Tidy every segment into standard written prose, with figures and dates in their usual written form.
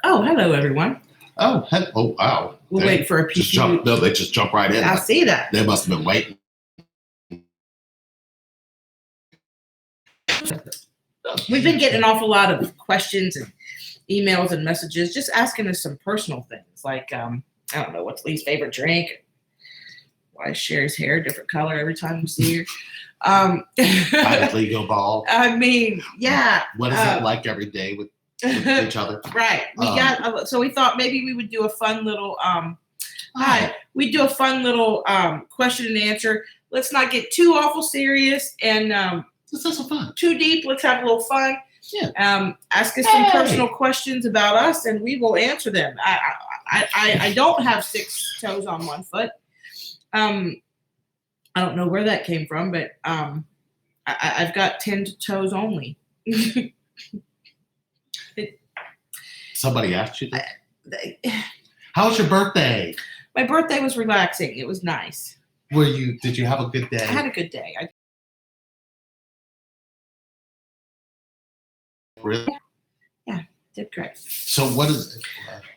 Oh, hello, everyone. Oh, wow. We'll wait for a PC. No, they just jump right in. I see that. They must have been waiting. We've been getting an awful lot of questions and emails and messages just asking us some personal things like, I don't know, what's Lee's favorite drink? Why is Sherry's hair a different color every time we see her? How did Lee go bald? I mean, yeah. What is it like every day with each other? Right. So we thought maybe we would do a fun little we'd do a fun little question and answer. Let's not get too awful serious and this is so fun. Too deep. Let's have a little fun. Yeah. Ask us some personal questions about us and we will answer them. I don't have 6 toes on one foot. I don't know where that came from, but I've got 10 toes only. Somebody asked you that? How was your birthday? My birthday was relaxing. It was nice. Did you have a good day? I had a good day. Really? Yeah, did great. So what is it?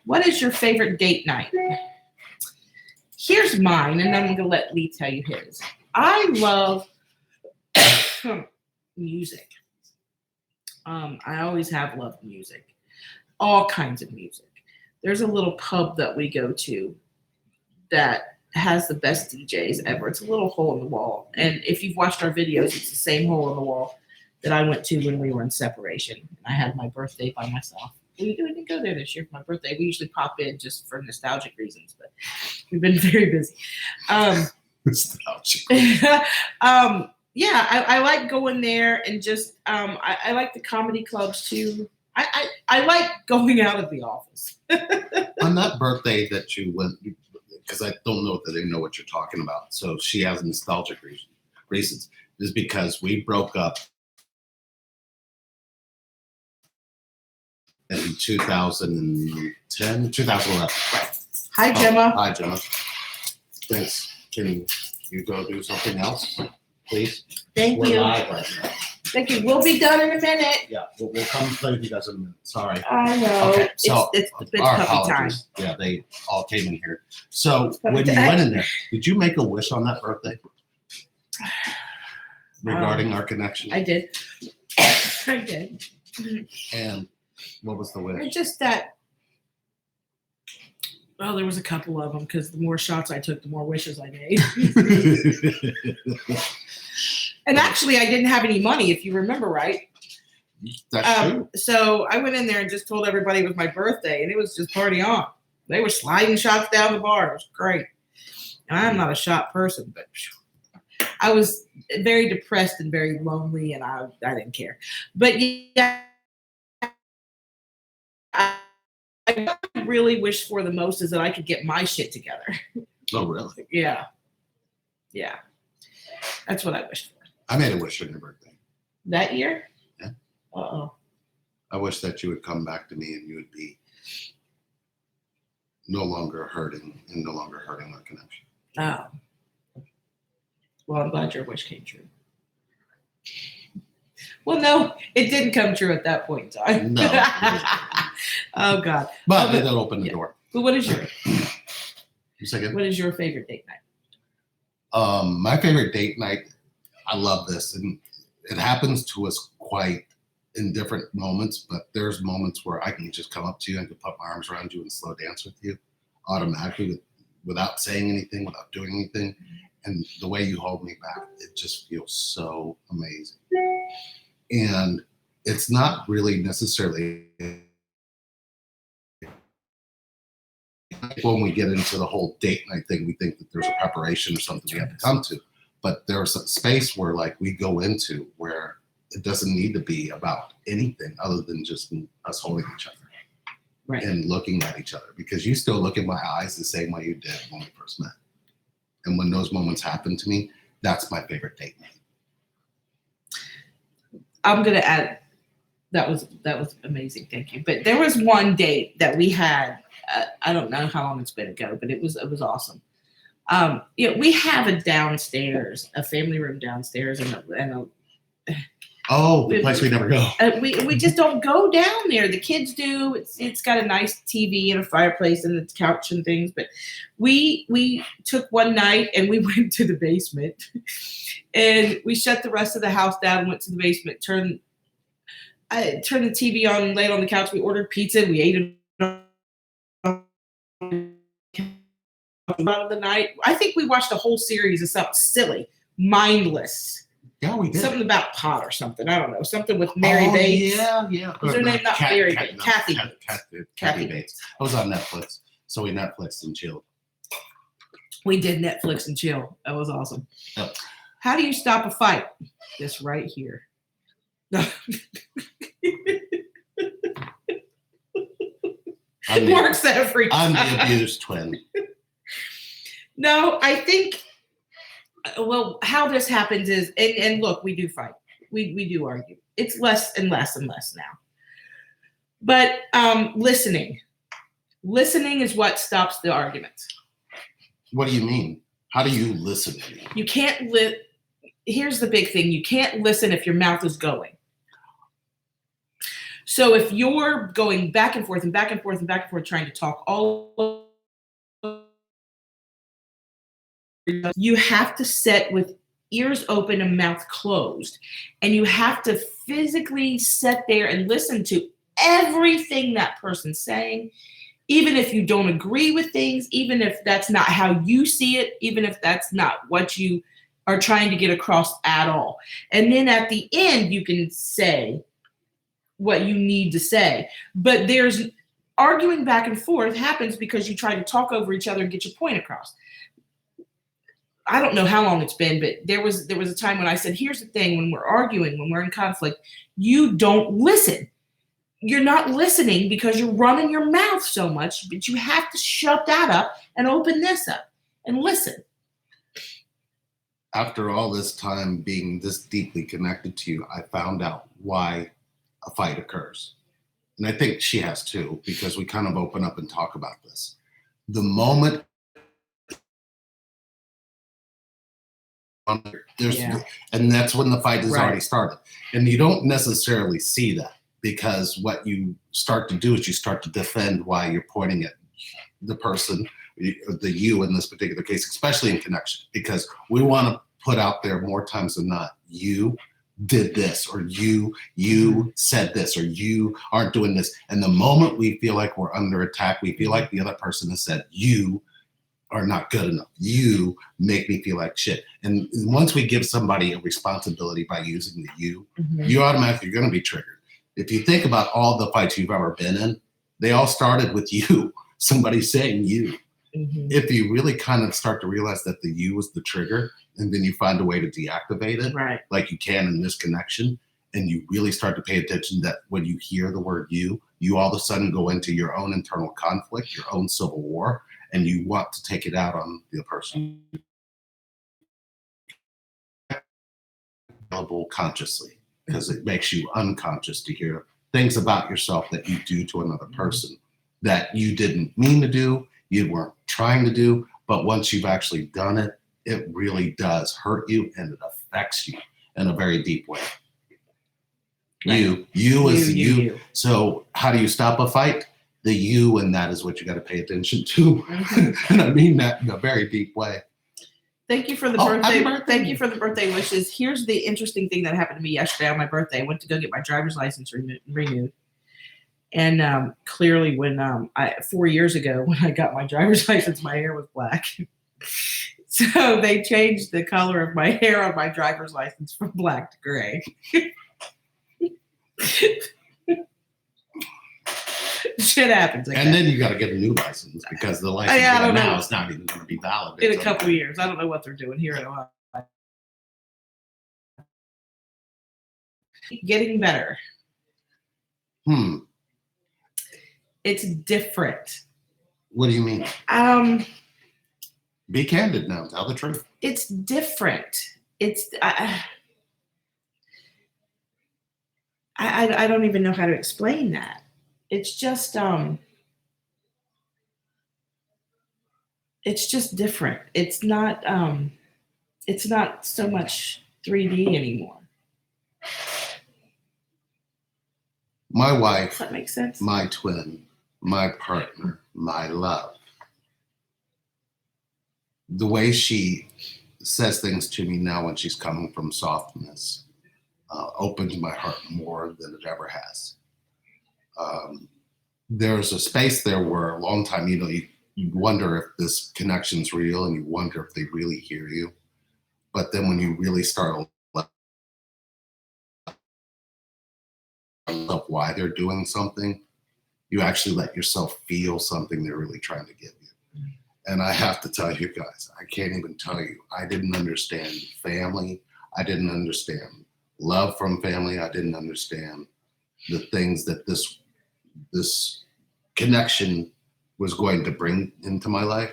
What is your favorite date night? Here's mine, and then I'm going to let Lee tell you his. I love music. I always have loved music. All kinds of music. There's a little pub that we go to that has the best DJs ever. It's a little hole in the wall. And if you've watched our videos, it's the same hole in the wall that I went to when we were in separation. I had my birthday by myself. We didn't go there this year for my birthday. We usually pop in just for nostalgic reasons, but we've been very busy. Nostalgic. Yeah, I like going there and just I like the comedy clubs too. I like going out of the office. On that birthday that you went, because I don't know that they know what you're talking about. So she has nostalgic reasons. Is because we broke up in 2010, 2011. Right. Hi, Gemma. Hi, Gemma. Thanks. Can you go do something else, please? Thank you. We're live right now. Thank you. We'll be done in a minute. Yeah, we'll come play with you guys in a minute. Sorry. I know. Okay, so it's our puppy time. apologies. Yeah, they all came in here. So when you went in there, did you make a wish on that birthday regarding our connection? I did. I did. And what was the wish? Just that. Well, there was a couple of them because the more shots I took, the more wishes I made. And actually, I didn't have any money, if you remember right. That's true. So I went in there and just told everybody it was my birthday, and it was just party on. They were sliding shots down the bar. It was great. And I'm not a shot person, but I was very depressed and very lonely, and I didn't care. But yeah, I really wish for the most is that I could get my shit together. Oh, really? Yeah. Yeah. That's what I wished for. I made a wish on your birthday. That year? Yeah. Uh-oh. I wish that you would come back to me and you would be no longer hurting and no longer hurting our connection. Oh. Well, I'm glad your wish came true. Well, no, it didn't come true at that point in time. No. Oh, God. But that'll open the door. But what is your What is your favorite date night? My favorite date night, I love this. And it happens to us quite in different moments, but there's moments where I can just come up to you and can put my arms around you and slow dance with you automatically without saying anything, without doing anything. And the way you hold me back, it just feels so amazing. And it's not really necessarily when we get into the whole date night thing, we think that there's a preparation or something we have to come to. But there's a space where like we go into where it doesn't need to be about anything other than just us holding each other. Right. And looking at each other, because you still look in my eyes the same way you did when we first met. And when those moments happen to me, that's my favorite date night. I'm gonna add that was amazing, thank you. But there was one date that we had. I don't know how long it's been ago, but it was awesome. We have a downstairs, a family room downstairs, and Oh, the place we never go. We just don't go down there. The kids do. It's got a nice TV and a fireplace and a couch and things. But we took one night and we went to the basement, and we shut the rest of the house down and went to the basement. Turned the TV on and laid on the couch. We ordered pizza. We ate it out of the night. I think we watched a whole series of something silly, mindless. Yeah, we did. Something about pot or something. I don't know. Something with Mary Bates. Yeah. Was her name not Mary Bates? Kathy. Kathy Bates. It was on Netflix. So we Netflixed and chilled. We did Netflix and chill. That was awesome. Yep. How do you stop a fight? This right here. It works every time. I'm the abused twin. No, I think, well, how this happens is, and look, we do fight. We do argue. It's less and less and less now. But listening is what stops the arguments. What do you mean? How do you listen? You can't Here's the big thing. You can't listen if your mouth is going. So if you're going back and forth and back and forth and back and forth trying to talk all, you have to sit with ears open and mouth closed. And you have to physically sit there and listen to everything that person's saying, even if you don't agree with things, even if that's not how you see it, even if that's not what you are trying to get across at all. And then at the end, you can say what you need to say. But there's arguing back and forth happens because you try to talk over each other and get your point across. I don't know how long it's been, but there was a time when I said, here's the thing, when we're arguing, when we're in conflict, you don't listen. You're not listening because you're running your mouth so much, but you have to shut that up and open this up and listen. After all this time being this deeply connected to you, I found out why a fight occurs. And I think she has too, because we kind of open up and talk about this. The moment and that's when the fight has already started. And you don't necessarily see that, because what you start to do is you start to defend why you're pointing at the person, the you in this particular case, especially in connection, because we want to put out there more times than not, you did this, or you said this, or you aren't doing this. And the moment we feel like we're under attack, we feel like the other person has said, you are not good enough. You make me feel like shit. And once we give somebody a responsibility by using the you, you automatically are going to be triggered. If you think about all the fights you've ever been in, they all started with you, somebody saying you. If you really kind of start to realize that the you was the trigger, and then you find a way to deactivate it, right, like you can in this connection, and you really start to pay attention that when you hear the word you all of a sudden go into your own internal conflict, your own civil war, and you want to take it out on the person. Available consciously, because it makes you unconscious to hear things about yourself that you do to another person that you didn't mean to do, you weren't trying to do, but once you've actually done it, it really does hurt you, and it affects you in a very deep way. Right. You is you. So how do you stop a fight? The you, and that is what you got to pay attention to. And I mean that in a very deep way. Thank you for the birthday. Thank you for the birthday wishes. Here's the interesting thing that happened to me yesterday on my birthday. I went to go get my driver's license renewed. And clearly when 4 years ago, when I got my driver's license, my hair was black. So they changed the color of my hair on my driver's license from black to gray. Shit happens. Like and then you got to get a new license, because the license now is not even going to be valid in a couple of years. I don't know what they're doing here in Ohio. Getting better. It's different. What do you mean? Be candid now. Tell the truth. It's different. It's I don't even know how to explain that. It's just different. It's not so much 3D anymore. My Does wife, that make sense? my twin, my partner, my love. The way she says things to me now when she's coming from softness opens my heart more than it ever has. There's a space there where a long time, you wonder if this connection's real and you wonder if they really hear you. But then when you really start of why they're doing something, you actually let yourself feel something they're really trying to give you. And I have to tell you guys, I can't even tell you, I didn't understand family. I didn't understand love from family. I didn't understand the things that this connection was going to bring into my life.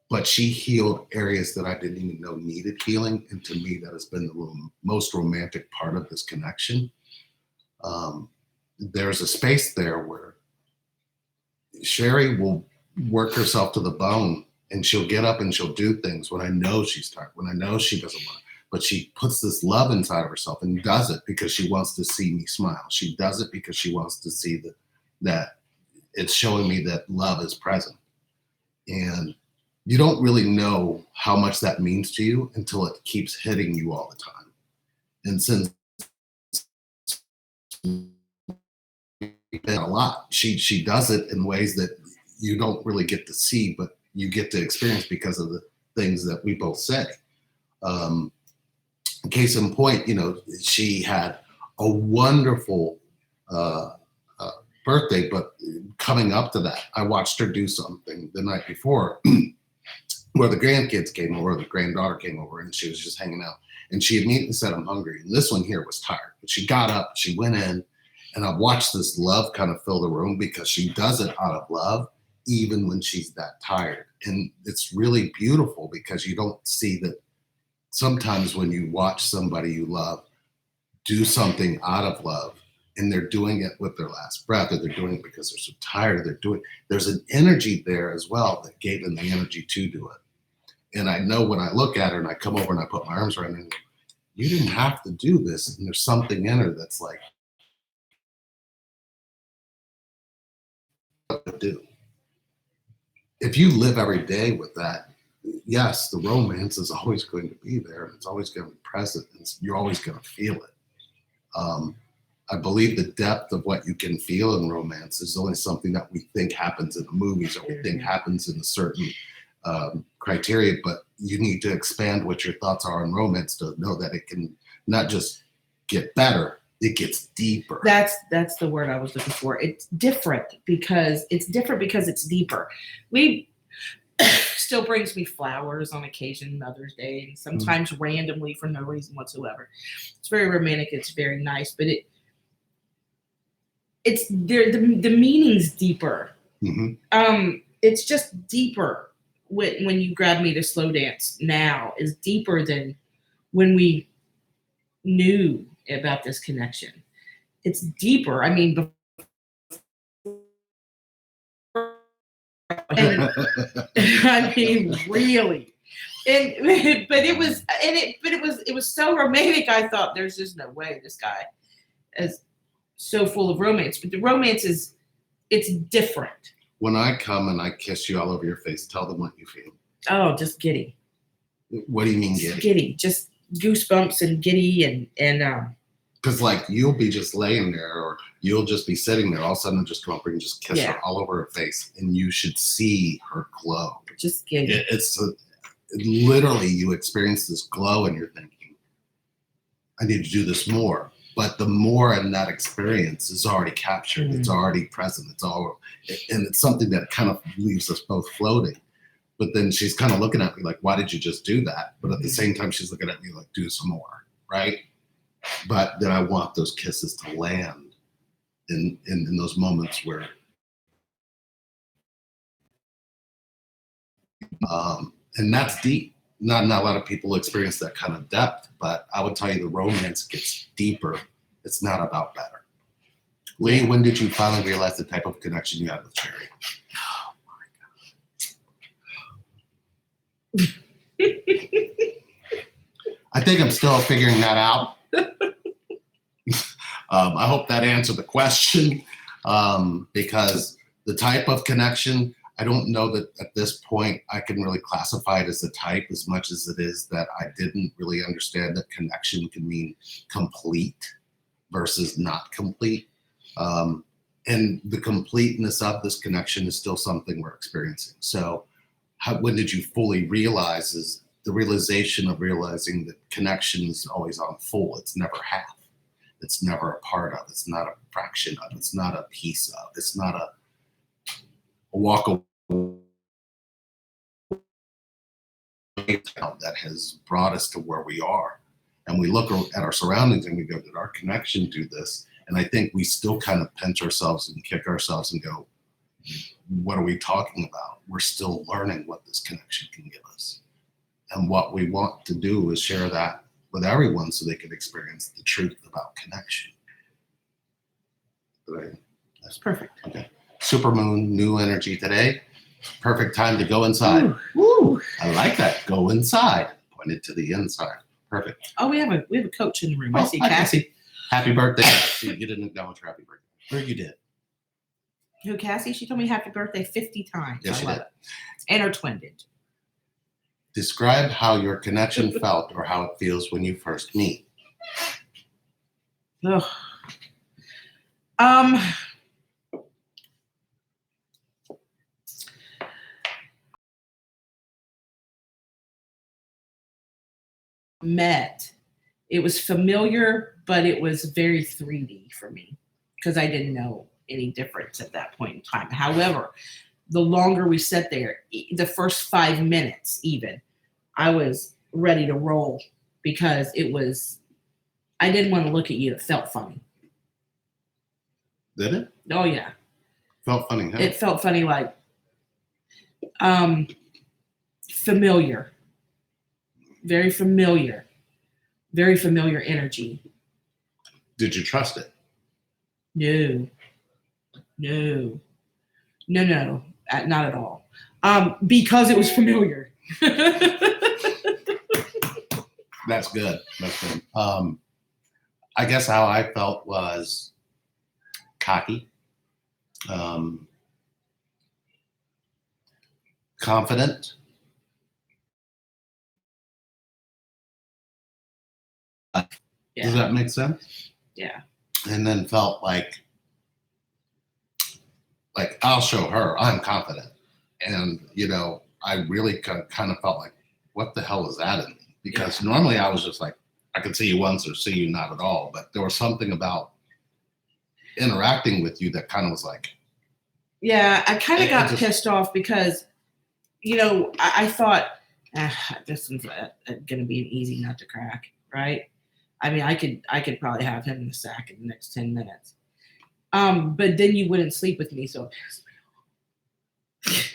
But she healed areas that I didn't even know needed healing. And to me, that has been the most romantic part of this connection. There's a space there where Sherry will work herself to the bone and she'll get up and she'll do things when I know she's tired, when I know she doesn't want it. But she puts this love inside of herself and does it because she wants to see me smile. She does it because she wants to see that it's showing me that love is present. And you don't really know how much that means to you until it keeps hitting you all the time. And since a lot, she does it in ways that you don't really get to see, but you get to experience because of the things that we both say. Case in point, she had a wonderful birthday, but coming up to that, I watched her do something the night before where the grandkids came over, the granddaughter came over, and she was just hanging out. And she immediately said, "I'm hungry." And this one here was tired, but she got up, she went in, and I watched this love kind of fill the room because she does it out of love, even when she's that tired. And it's really beautiful because you don't see that sometimes when you watch somebody you love do something out of love and they're doing it with their last breath, or they're doing it because they're so tired, there's an energy there as well that gave them the energy to do it. And I know when I look at her and I come over and I put my arms around her and go, "You didn't have to do this." And there's something in her that's like, "What to do?" If you live every day with that, yes, the romance is always going to be there and it's always going to be present and you're always going to feel it. I believe the depth of what you can feel in romance is only something that we think happens in the movies or we think happens in a certain criteria, but you need to expand what your thoughts are on romance to know that it can not just get better, it gets deeper. That's the word I was looking for. It's different because it's deeper. We still brings me flowers on occasion, Mother's Day, and sometimes randomly for no reason whatsoever. It's very romantic. It's very nice, but it's there. The meaning's deeper. Mm-hmm. It's just deeper when you grab me to slow dance now is deeper than when we knew about this connection. It's deeper. I mean, really. It was so romantic. I thought there's just no way this guy is so full of romance. But the romance it's different. When I come and I kiss you all over your face, tell them what you feel. Oh, just giddy. What do you mean giddy? Giddy, just goosebumps and giddy and because like you'll be just laying there or you'll just be sitting there, all of a sudden just come up and just kiss her all over her face and you should see her glow. Just giddy. Literally you experience this glow and you're thinking, I need to do this more. But the more in that experience is already captured. It's already present. And it's something that kind of leaves us both floating. But then she's kind of looking at me like, why did you just do that? But at the same time, she's looking at me like, do some more, right? But then I want those kisses to land in those moments where, and that's deep. Not a lot of people experience that kind of depth, but I would tell you the romance gets deeper. It's not about better. Lee, when did you finally realize the type of connection you had with Cherry? Oh my God. I think I'm still figuring that out. I hope that answered the question, because the type of connection, I don't know that at this point I can really classify it as a type as much as it is that I didn't really understand that connection can mean complete versus not complete. And the completeness of this connection is still something we're experiencing. So when did you fully realize is the realization of realizing that connection is always on full. It's never half. It's never a part of. It's not a fraction of. It's not a piece of. It's not a walk away that has brought us to where we are. And we look at our surroundings and we go, did our connection do this? And I think we still kind of pinch ourselves and kick ourselves and go, what are we talking about? We're still learning what this connection can give us. And what we want to do is share that with everyone so they can experience the truth about connection. That's perfect. Okay. Supermoon, new energy today. Perfect time to go inside. Ooh, ooh. I like that. Go inside. Pointed to the inside. Perfect. Oh, we have a coach in the room. I see hi, Cassie. Happy birthday. You didn't acknowledge her happy birthday. Or you did. Who, Cassie? She told me happy birthday 50 times. Yes, she did. And her twin did. Describe how your connection felt or how it feels when you first meet. Ugh. Met. It was familiar, but it was very 3D for me because I didn't know any difference at that point in time. However, the longer we sat there, the first 5 minutes even, I was ready to roll because I didn't want to look at you. It felt funny. Did it? Oh, yeah. Felt funny, huh? It felt funny, like familiar. Very familiar energy. Did you trust it? No, not at all. Because it was familiar. That's good. That's good. I guess how I felt was cocky, confident. Yeah. Does that make sense? Yeah. And then felt like I'll show her I'm confident. And, I really kind of felt like, what the hell is that in me? Because normally I was just like, I could see you once or see you not at all. But there was something about interacting with you that kind of was like. Yeah, I kind of got pissed off because, I thought, this is going to be an easy nut to crack, right? I mean, I could probably have him in the sack in the next 10 minutes. But then you wouldn't sleep with me, so it pissed me off.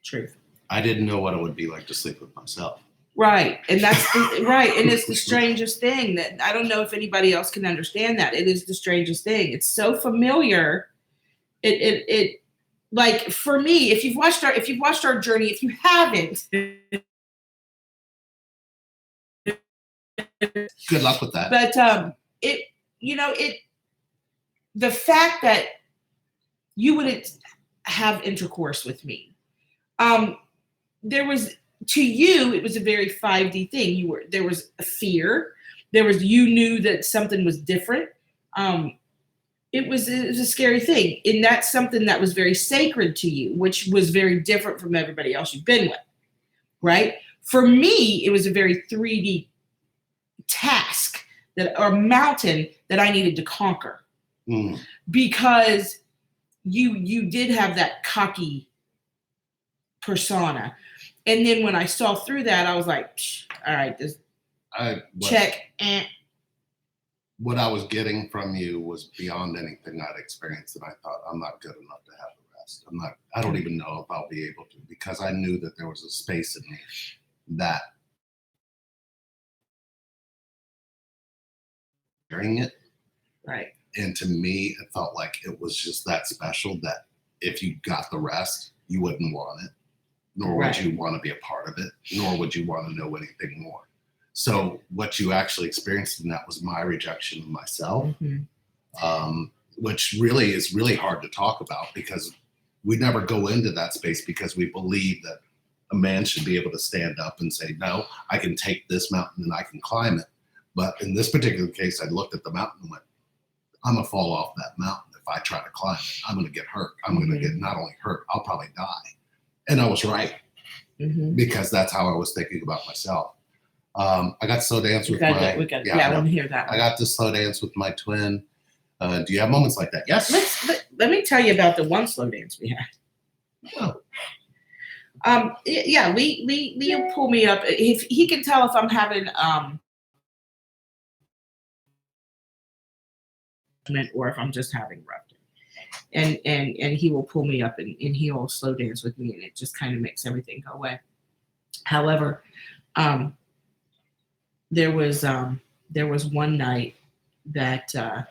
Truth. I didn't know what it would be like to sleep with myself. Right. And that's right. And it's the strangest thing that I don't know if anybody else can understand that. It is the strangest thing. It's so familiar. It like for me, if you've watched our journey, if you haven't, good luck with that. But the fact that you wouldn't have intercourse with me, there was, to you, it was a very 5D thing. There was a fear. You knew that something was different. It was a scary thing. And that's something that was very sacred to you, which was very different from everybody else you've been with, right? For me, it was a very 3D task or mountain that I needed to conquer. Because you did have that cocky persona. And then when I saw through that, I was like, all right, check. What I was getting from you was beyond anything I'd experienced. And I thought, I'm not good enough to have the rest. I don't even know if I'll be able to, because I knew that there was a space in me that hearing it. Right. And to me, it felt like it was just that special that if you got the rest, you wouldn't want it, nor would you want to be a part of it, nor would you want to know anything more. So what you actually experienced in that was my rejection of myself, which really is really hard to talk about because we never go into that space because we believe that a man should be able to stand up and say, no, I can take this mountain and I can climb it. But in this particular case, I looked at the mountain and went, I'm going to fall off that mountain. If I try to climb it, I'm going to get hurt. I'm going to get not only hurt, I'll probably die. And I was right because that's how I was thinking about myself. I got to slow dance with I want to hear that one. I got to slow dance with my twin. Do you have moments like that? Yes. Let me tell you about the one slow dance we had. Oh. Yeah, Leo pull me up. If he can tell if I'm having or if I'm just having rough day. And he will pull me up and he'll slow dance with me, and it just kind of makes everything go away. However, there was one night that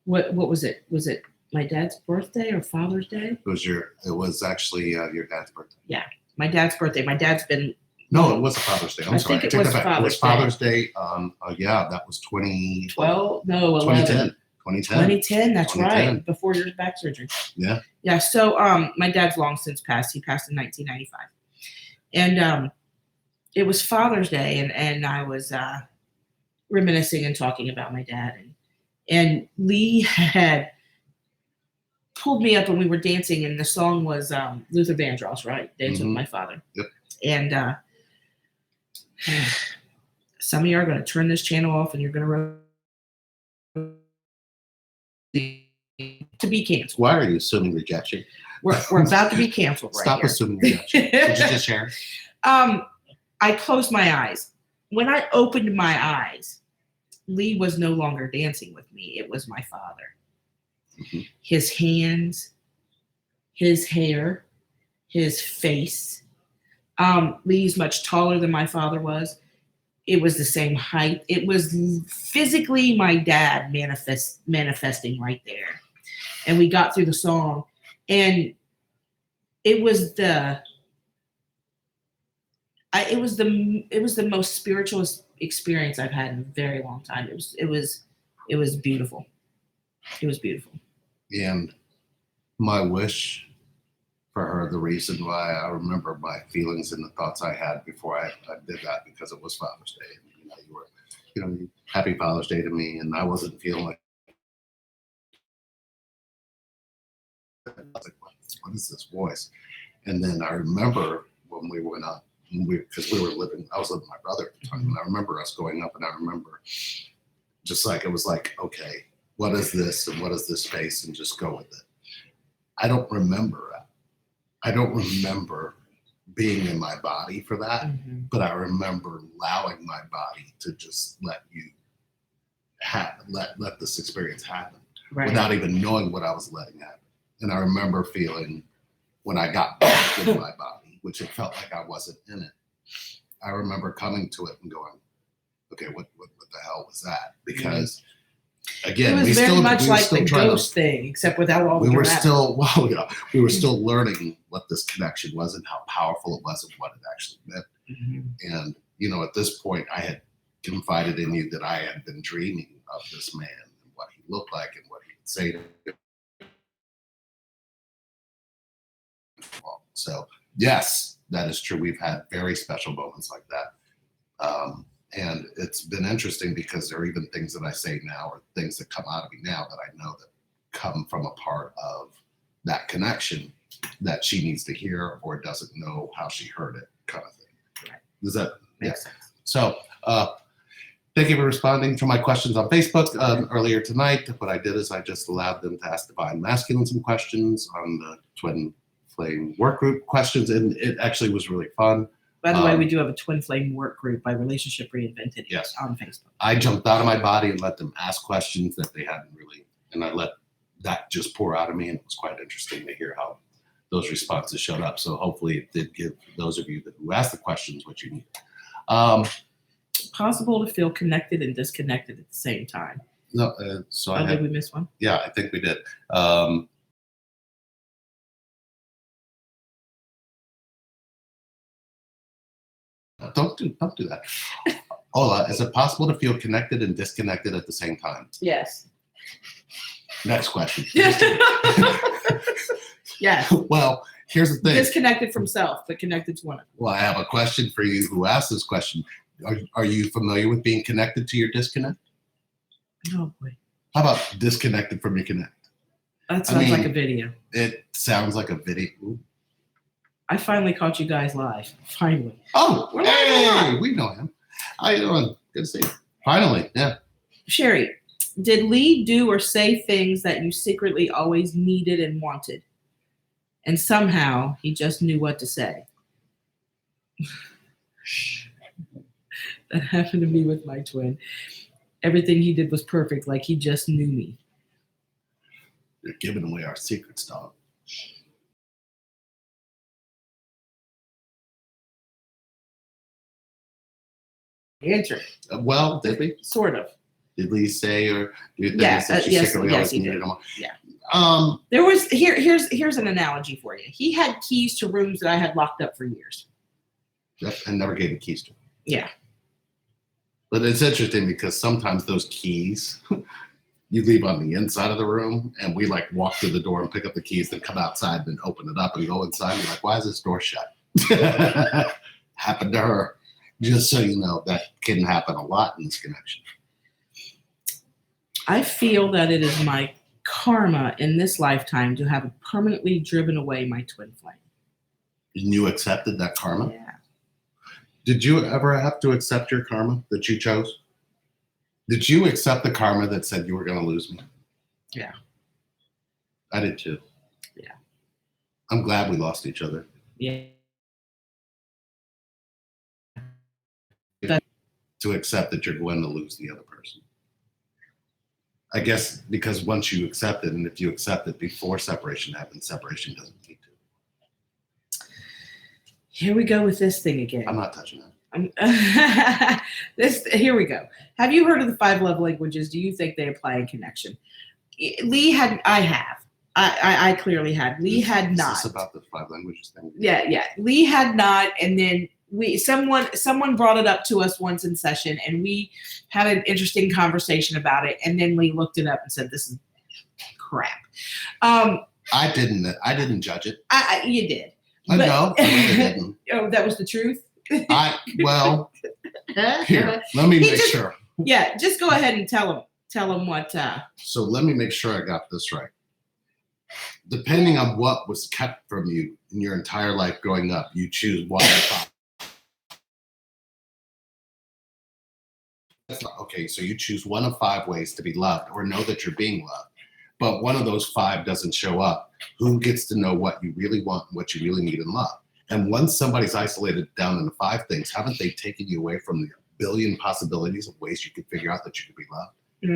what was it? Was it my dad's birthday or Father's Day? It was actually your dad's birthday. Yeah, my dad's birthday. My dad's been. No, it was Father's Day. I'm sorry. Think it was Father's Day. It was Father's Day. Yeah, that was 2012. No, 2010. 2010. That's 2010. Right. Before your back surgery. Yeah. Yeah. So my dad's long since passed. He passed in 1995, and it was Father's Day, and I was reminiscing and talking about my dad, and Lee had pulled me up and we were dancing, and the song was Luther Vandross, right? Dance with My Father. Yep. And some of you are going to turn this channel off and you're going to be canceled. Why are you assuming rejection? We're about to be canceled right Stop here. assuming rejection. Did you just share? I closed my eyes. When I opened my eyes, Lee was no longer dancing with me. It was my father. His hands, his hair, his face. Lee's much taller than my father was. It was the same height. It was physically my dad manifesting right there. And we got through the song, and it was the most spiritual experience I've had in a very long time. It was beautiful. It was beautiful. And my wish for her, the reason why I remember my feelings and the thoughts I had before I did that, because it was Father's Day. And, you were, happy Father's Day to me, and I wasn't feeling like, I was like, what is this voice? And then I remember when we went up, because I was living with my brother at the time, and I remember us going up, and I remember just like, it was like, okay, what is this and what is this space, and just go with it. I don't remember that. I don't remember being in my body for that, but I remember allowing my body to just let this experience happen without even knowing what I was letting happen. And I remember feeling when I got back in my body, which it felt like I wasn't in it. I remember coming to it and going, okay, what the hell was that? Because again, it was very much like the ghost thing, except without all the we were still learning what this connection was and how powerful it was and what it actually meant. And at this point, I had confided in you that I had been dreaming of this man and what he looked like and what he would say to me. So yes, that is true. We've had very special moments like that. And it's been interesting because there are even things that I say now or things that come out of me now that I know that come from a part of that connection that she needs to hear or doesn't know how she heard it, kind of thing. Right. Does that make sense? So thank you for responding to my questions on Facebook earlier tonight. What I did is I just allowed them to ask Divine Masculine some questions on the Twin Flame work group questions, and it actually was really fun. By the way, we do have a Twin Flame work group by Relationship Reinvented on Facebook. I jumped out of my body and let them ask questions that they hadn't really, and I let that just pour out of me, and it was quite interesting to hear how those responses showed up. So hopefully it did give those of you who asked the questions what you need. Possible to feel connected and disconnected at the same time. No, did we miss one? Yeah, I think we did. Don't do that. Ola, is it possible to feel connected and disconnected at the same time? Yes. Next question. Yes. Well, here's the thing. Disconnected from self, but connected to one another. Well, I have a question for you who asked this question. Are you familiar with being connected to your disconnect? Oh boy. How about disconnected from your connect? That sounds like a video. It sounds like a video. Ooh. I finally caught you guys live. Finally. Oh, We're hey, we know him. How you doing? Good to see you. Finally, yeah. Sherry, did Lee do or say things that you secretly always needed and wanted? And somehow he just knew what to say. That happened to me with my twin. Everything he did was perfect, like he just knew me. You're giving away our secrets, dog. Answer. Well, did we? Sort of. Did Lee say or do you think Yeah, that you yes, secretly yes, always he needed did. them? Yeah. There was here's an analogy for you. He had keys to rooms that I had locked up for years. Yep, and never gave the keys to him. Yeah. But it's interesting because sometimes those keys you leave on the inside of the room, and we like walk through the door and pick up the keys, then come outside and open it up and go inside. And you're like, why is this door shut? Happened to her. Just so you know, that can happen a lot in this connection. I feel that it is my karma in this lifetime to have permanently driven away my twin flame. And you accepted that karma? Yeah. Did you ever have to accept your karma that you chose? Did you accept the karma that said you were going to lose me? Yeah. I did too. Yeah. I'm glad we lost each other. Yeah. To accept that you're going to lose the other person. I guess because once you accept it, and if you accept it before separation happens, separation doesn't need to. Here we go with this thing again. I'm not touching that. Here we go. Have you heard of the 5 love languages? Do you think they apply in connection? I clearly had. Lee had not. Is this about the 5 languages thing? Yeah. Lee had not, and then someone brought it up to us once in session, and we had an interesting conversation about it. And then Lee looked it up and said, "This is crap." I didn't judge it. You did. I know. I didn't. Oh, that was the truth. Here, let me make sure. Yeah, just go ahead and tell him what. So let me make sure I got this right. Depending on what was kept from you in your entire life growing up, you choose one of 5. Okay, so you choose one of 5 ways to be loved or know that you're being loved. But one of those 5 doesn't show up. Who gets to know what you really want and what you really need in love? And once somebody's isolated down into 5 things, haven't they taken you away from the billion possibilities of ways you could figure out that you could be loved?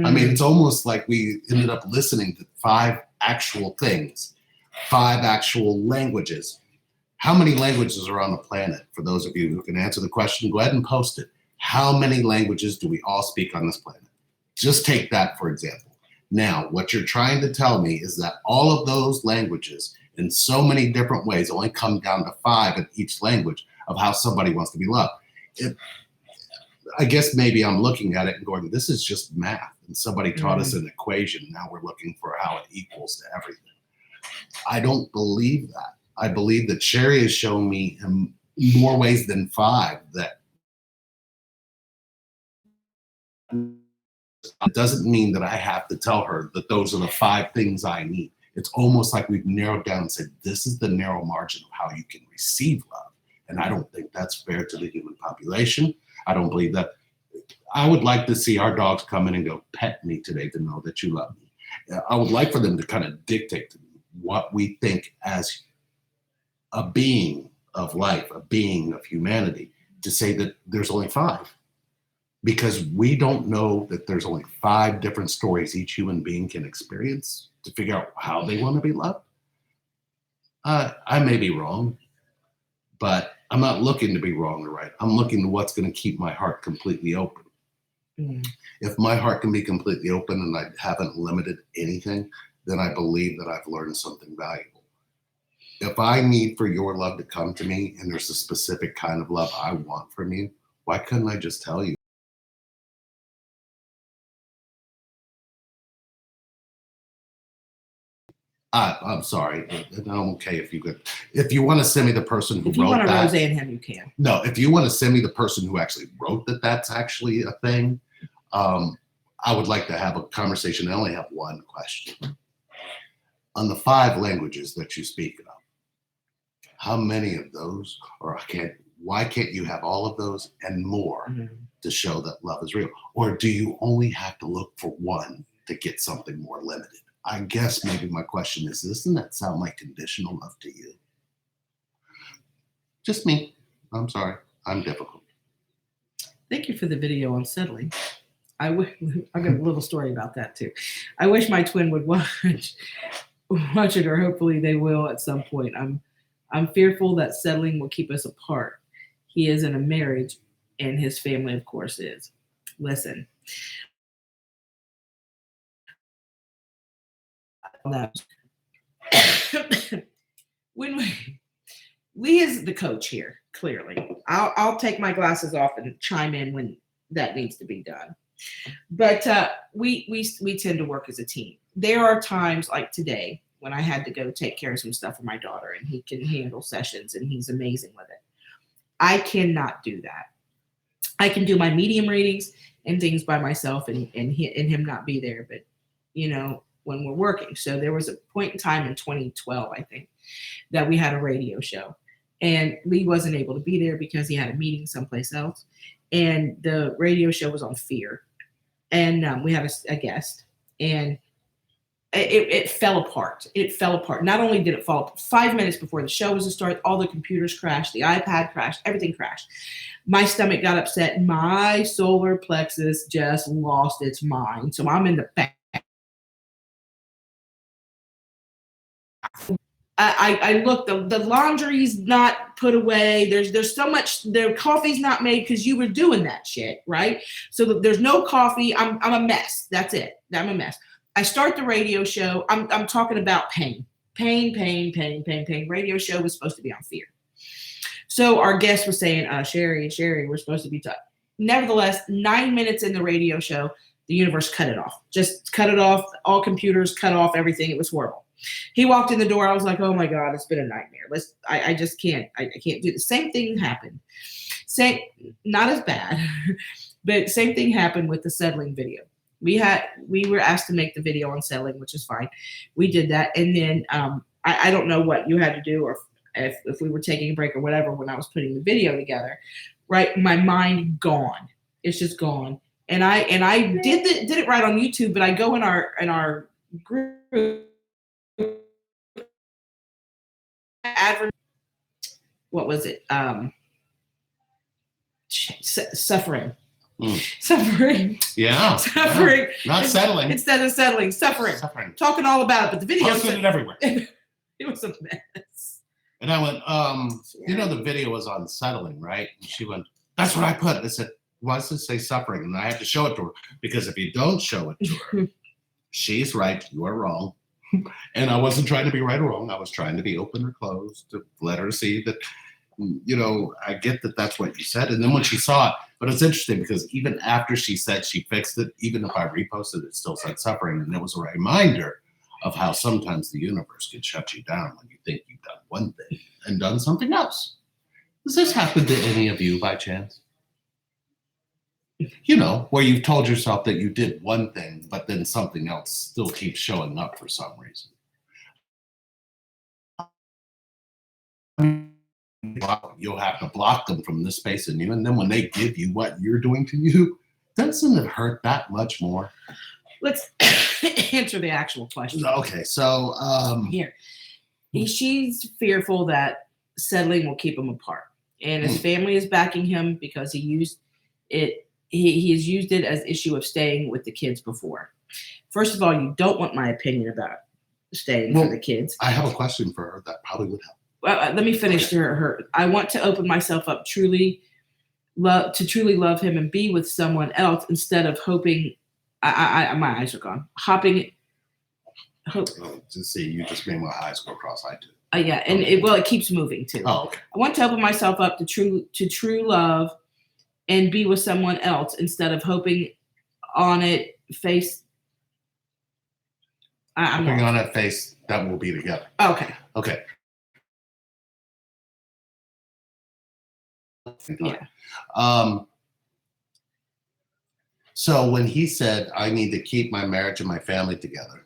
I mean, it's almost like we ended up listening to 5 actual things, 5 actual languages. How many languages are on the planet? For those of you who can answer the question, go ahead and post it. How many languages do we all speak on this planet? Just take that, for example. Now, what you're trying to tell me is that all of those languages in so many different ways only come down to 5 in each language of how somebody wants to be loved. I guess maybe I'm looking at it and going, this is just math. And somebody taught us an equation. Now we're looking for how it equals to everything. I don't believe that. I believe that Sherry has shown me in more ways than 5 that it doesn't mean that I have to tell her that those are the 5 things I need. It's almost like we've narrowed down and said, this is the narrow margin of how you can receive love. And I don't think that's fair to the human population. I don't believe that. I would like to see our dogs come in and go, pet me today to know that you love me. I would like for them to kind of dictate to me what we think as a being of life, a being of humanity, to say that there's only 5. Because we don't know that there's only 5 different stories each human being can experience to figure out how they want to be loved. I may be wrong, but I'm not looking to be wrong or right. I'm looking to what's going to keep my heart completely open. If my heart can be completely open and I haven't limited anything, then I believe that I've learned something valuable. If I need for your love to come to me and there's a specific kind of love I want from you, why couldn't I just tell you? I'm sorry. I'm okay if you want to send me the person who If you wrote want to that. Roseanne him, you can. No, if you want to send me the person who actually wrote that, that's actually a thing. I would like to have a conversation. I only have one question. On the 5 languages that you speak of, how many of those, why can't you have all of those and more to show that love is real? Or do you only have to look for one to get something more limited? I guess maybe my question is, doesn't that sound like conditional love to you? Just me. I'm sorry. I'm difficult. Thank you for the video on settling. I've got a little story about that too. I wish my twin would watch it, or hopefully they will at some point. I'm fearful that settling will keep us apart. He is in a marriage, and his family, of course, is. Listen. When Lee is the coach here, clearly. I'll take my glasses off and chime in when that needs to be done. But we tend to work as a team. There are times like today when I had to go take care of some stuff for my daughter, and he can handle sessions, and he's amazing with it. I cannot do that. I can do my medium readings and things by myself, and him not be there. But when we're working, so there was a point in time in 2012, I think, that we had a radio show, and Lee wasn't able to be there because he had a meeting someplace else, and the radio show was on fear, and we had a guest, and it fell apart. It fell apart. Not only did it fall apart, 5 minutes before the show was to start, all the computers crashed, the iPad crashed, everything crashed. My stomach got upset. My solar plexus just lost its mind. So I'm in the back. I looked, the laundry's not put away. There's so much, the coffee's not made because you were doing that shit, right? So there's no coffee. I'm a mess. That's it. I'm a mess. I start the radio show. I'm talking about pain. Radio show was supposed to be on fear. So our guest was saying, Sherry, we're supposed to be talking. Nevertheless, 9 minutes in the radio show, the universe cut it off. Just cut it off. All computers cut off everything. It was horrible. He walked in the door. I was like, oh my God, it's been a nightmare. I just can't. I can't do the same thing happened. Not as bad, but same thing happened with the settling video. We were asked to make the video on settling, which is fine. We did that, and then I don't know what you had to do, or if we were taking a break or whatever when I was putting the video together. Right, my mind gone. It's just gone. And I did it right on YouTube, but I go in our group. What was it? Suffering. Suffering. Yeah. Suffering. Yeah. Not settling. Instead of settling, suffering. Talking all about it, but the video posted it everywhere. It was a mess. And I went, the video was on settling, right? And she went, that's what I put. I said, why does it say suffering? And I had to show it to her, because if you don't show it to her, she's right, you are wrong. And I wasn't trying to be right or wrong. I was trying to be open or closed to let her see that, I get that that's what you said. And then when she saw it, but it's interesting because even after she said she fixed it, even if I reposted it, still said suffering. And it was a reminder of how sometimes the universe can shut you down when you think you've done one thing and done something else. Does this happen to any of you by chance? Where you've told yourself that you did one thing, but then something else still keeps showing up for some reason. You'll have to block them from this space in you. And then when they give you what you're doing to you, doesn't it hurt that much more? Let's answer the actual question. Okay, so here. She's fearful that settling will keep them apart. And his family is backing him because he used it. He has used it as issue of staying with the kids before. First of all, you don't want my opinion about staying for the kids. I have a question for her that probably would help. Well, let me finish her. I want to open myself up truly love him and be with someone else instead of hoping. My eyes are gone. Just see, you just made my eyes go cross-eyed too. Yeah, and it keeps moving too. Oh, okay. I want to open myself up to true love and be with someone else instead of hoping on it face. I'm putting lost. on that face that we'll be together. Okay. Okay. Yeah. So when he said, I need to keep my marriage and my family together,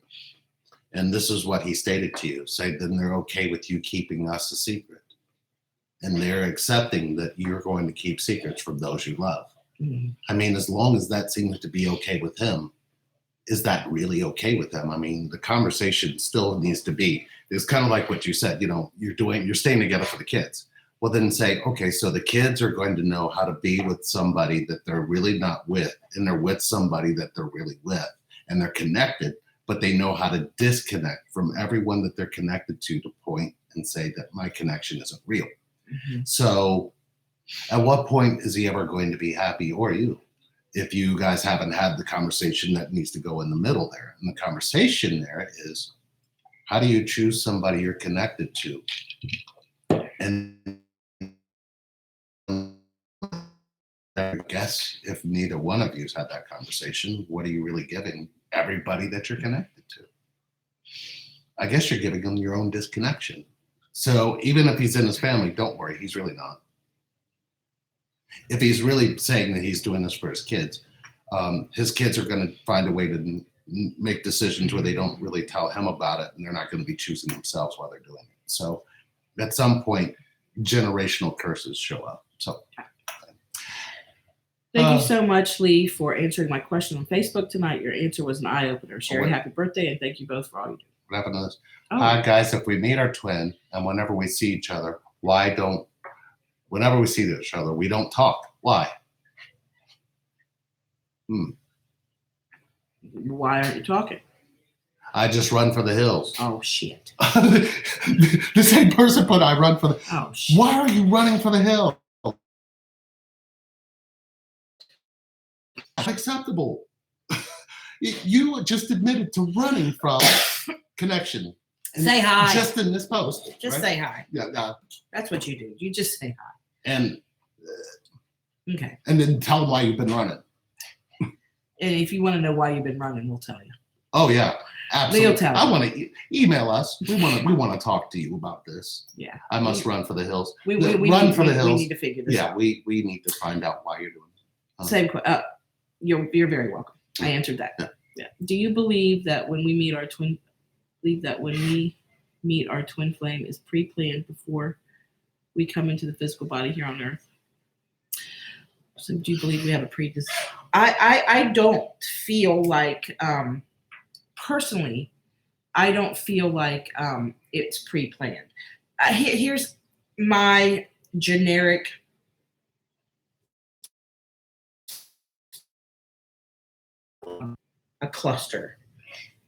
and this is what he stated to you, say, then they're okay with you keeping us a secret. And they're accepting that you're going to keep secrets from those you love. Mm-hmm. I mean, as long as that seems to be okay with him, is that really okay with him? I mean, the conversation still needs to be, it's kind of like what you said, you're staying together for the kids. Well, then say, okay, so the kids are going to know how to be with somebody that they're really not with, and they're with somebody that they're really with, and they're connected, but they know how to disconnect from everyone that they're connected to point and say that my connection isn't real. Mm-hmm. So at what point is he ever going to be happy, or you, if you guys haven't had the conversation that needs to go in the middle there? And the conversation there is, how do you choose somebody you're connected to? And I guess if neither one of you's had that conversation, what are you really giving everybody that you're connected to? I guess you're giving them your own disconnection. So even if he's in his family, don't worry, he's really not. If he's really saying that he's doing this for his kids are going to find a way to make decisions where they don't really tell him about it, and they're not going to be choosing themselves while they're doing it. So at some point, generational curses show up. So thank you so much, Lee, for answering my question on Facebook tonight. Your answer was an eye-opener. Sherry, happy birthday, and thank you both for all you do. What happened to this? Hi, guys, if we meet our twin, and whenever we see each other, whenever we see each other, we don't talk. Why? Why aren't you talking? I just run for the hills. Oh, shit. The same person put, I run for the... Oh, shit. Why are you running for the hill? Unacceptable. You just admitted to running from connection. And say hi. Just in this post. Just right? say hi. Yeah. That's what you do. You just say hi. And okay. And then tell them why you've been running. And if you want to know why you've been running, we'll tell you. Oh yeah, absolutely. Tell I want to email us. We want to talk to you about this. Yeah. I must run for the hills. We run for the hills. We need to figure this out. Yeah, we need to find out why you're doing it. Same question. You're very welcome. I answered that. Yeah. Do you believe that when we meet our twin flame is pre-planned before we come into the physical body here on Earth? So do you believe we have a I don't feel like personally, I don't feel like it's pre-planned. Here's my generic a cluster,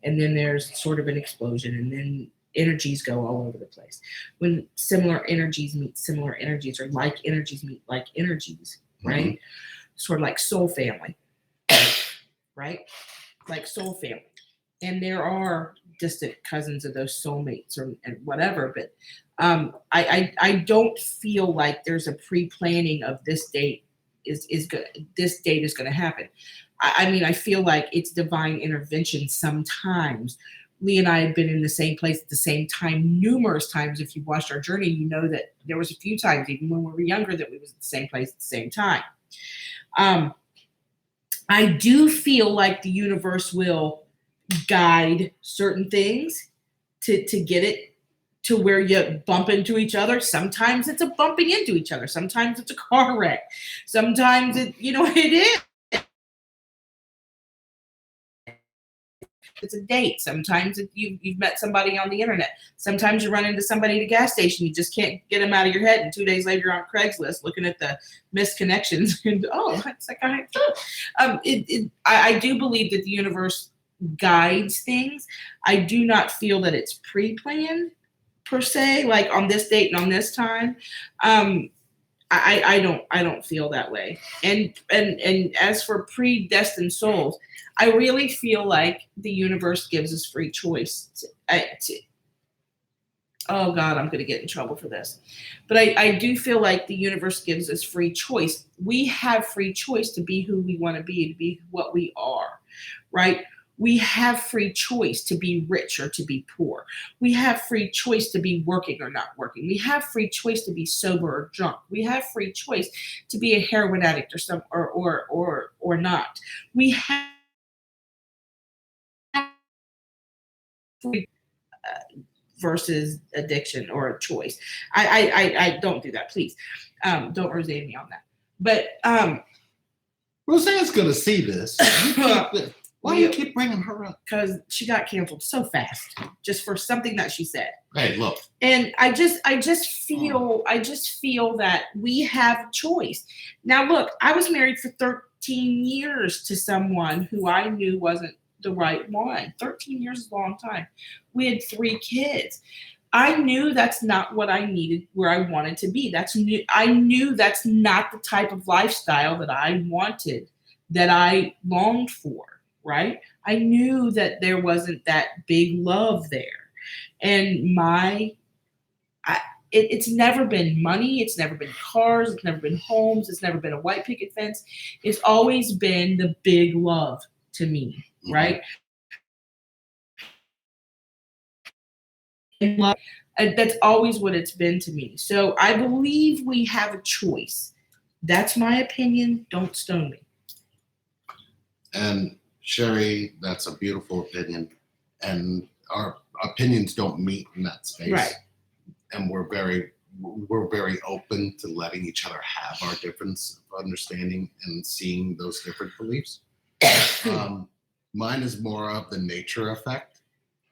and then there's sort of an explosion, and then energies go all over the place. When similar energies meet similar energies, or like energies meet like energies, right? Mm-hmm. Sort of like soul family, right? Like soul family. And there are distant cousins of those soulmates and whatever, but I don't feel like there's a pre-planning of this date is good. This date is going to happen. I mean, I feel like it's divine intervention sometimes. Lee and I have been in the same place at the same time numerous times. If you've watched our journey, you know that there was a few times, even when we were younger, that we was at the same place at the same time. I do feel like the universe will guide certain things to get it to where you bump into each other. Sometimes it's a bumping into each other. Sometimes it's a car wreck. Sometimes it is. It's a date. Sometimes you've met somebody on the internet. Sometimes you run into somebody at a gas station. You just can't get them out of your head. And 2 days later, you're on Craigslist looking at the missed connections. And that's that guy. I do believe that the universe guides things. I do not feel that it's pre-planned per se, like on this date and on this time. I don't feel that way. And as for predestined souls, I really feel like the universe gives us free choice. Oh God, I'm going to get in trouble for this. But I do feel like the universe gives us free choice. We have free choice to be who we want to be what we are, right? We have free choice to be rich or to be poor. We have free choice to be working or not working. We have free choice to be sober or drunk. We have free choice to be a heroin addict or not. We have free versus addiction or a choice. I don't do that, please. Don't rosé me on that. But Roseanne's going to see this. Why do you keep bringing her up? Because she got canceled so fast just for something that she said. Hey, look. And I just feel that we have choice. Now look, I was married for 13 years to someone who I knew wasn't the right one. 13 years is a long time. We had 3 kids. I knew that's not what I needed, where I wanted to be. I knew that's not the type of lifestyle that I wanted, that I longed for, right? I knew that there wasn't that big love there. And it's never been money. It's never been cars. It's never been homes. It's never been a white picket fence. It's always been the big love to me, right? And love, that's always what it's been to me. So I believe we have a choice. That's my opinion. Don't stone me. And Sherry, that's a beautiful opinion. And our opinions don't meet in that space. Right. And we're very open to letting each other have our difference of understanding and seeing those different beliefs. Mine is more of the nature effect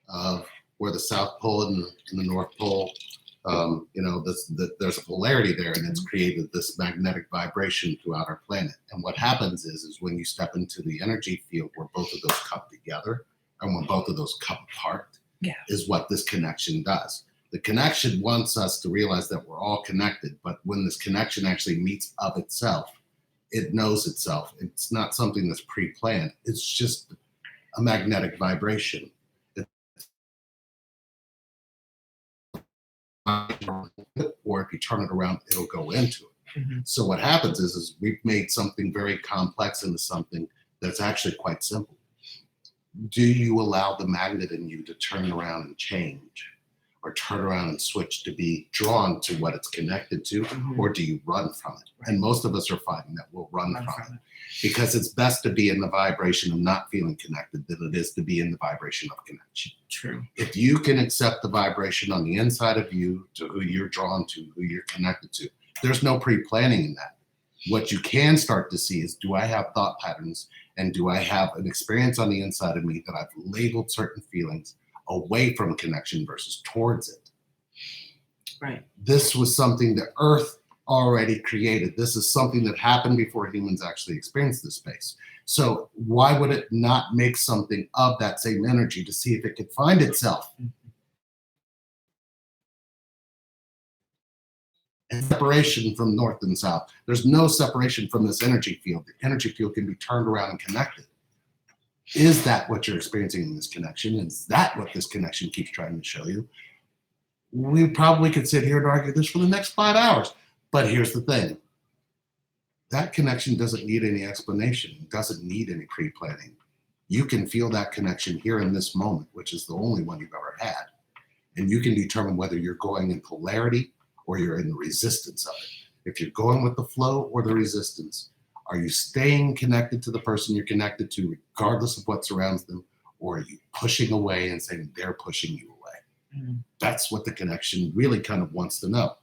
of where the South Pole and the North Pole, there's a polarity there, and it's created this magnetic vibration throughout our planet. And what happens is when you step into the energy field where both of those come together and when both of those come apart, is what this connection does. The connection wants us to realize that we're all connected, but when this connection actually meets of itself, it knows itself. It's not something that's pre-planned. It's just a magnetic vibration. Or if you turn it around, it'll go into it. Mm-hmm. So what happens is we've made something very complex into something that's actually quite simple. Do you allow the magnet in you to turn around and change, or turn around and switch to be drawn to what it's connected to, or do you run from it? And most of us are finding that we'll run from it because it's best to be in the vibration of not feeling connected than it is to be in the vibration of connection. True. If you can accept the vibration on the inside of you to who you're drawn to, who you're connected to, there's no pre-planning in that. What you can start to see is, do I have thought patterns and do I have an experience on the inside of me that I've labeled certain feelings away from connection versus towards it? Right. This was something the Earth already created. This is something that happened before humans actually experienced this space. So why would it not make something of that same energy to see if it could find itself? And separation from north and south. There's no separation from this energy field. The energy field can be turned around and connected. Is that what you're experiencing in this connection? Is that what this connection keeps trying to show you? We probably could sit here and argue this for the next 5 hours. But here's the thing. That connection doesn't need any explanation. It doesn't need any pre-planning. You can feel that connection here in this moment, which is the only one you've ever had. And you can determine whether you're going in polarity or you're in the resistance of it. If you're going with the flow or the resistance, are you staying connected to the person you're connected to regardless of what surrounds them? Or are you pushing away and saying they're pushing you away? Mm-hmm. That's what the connection really kind of wants to know.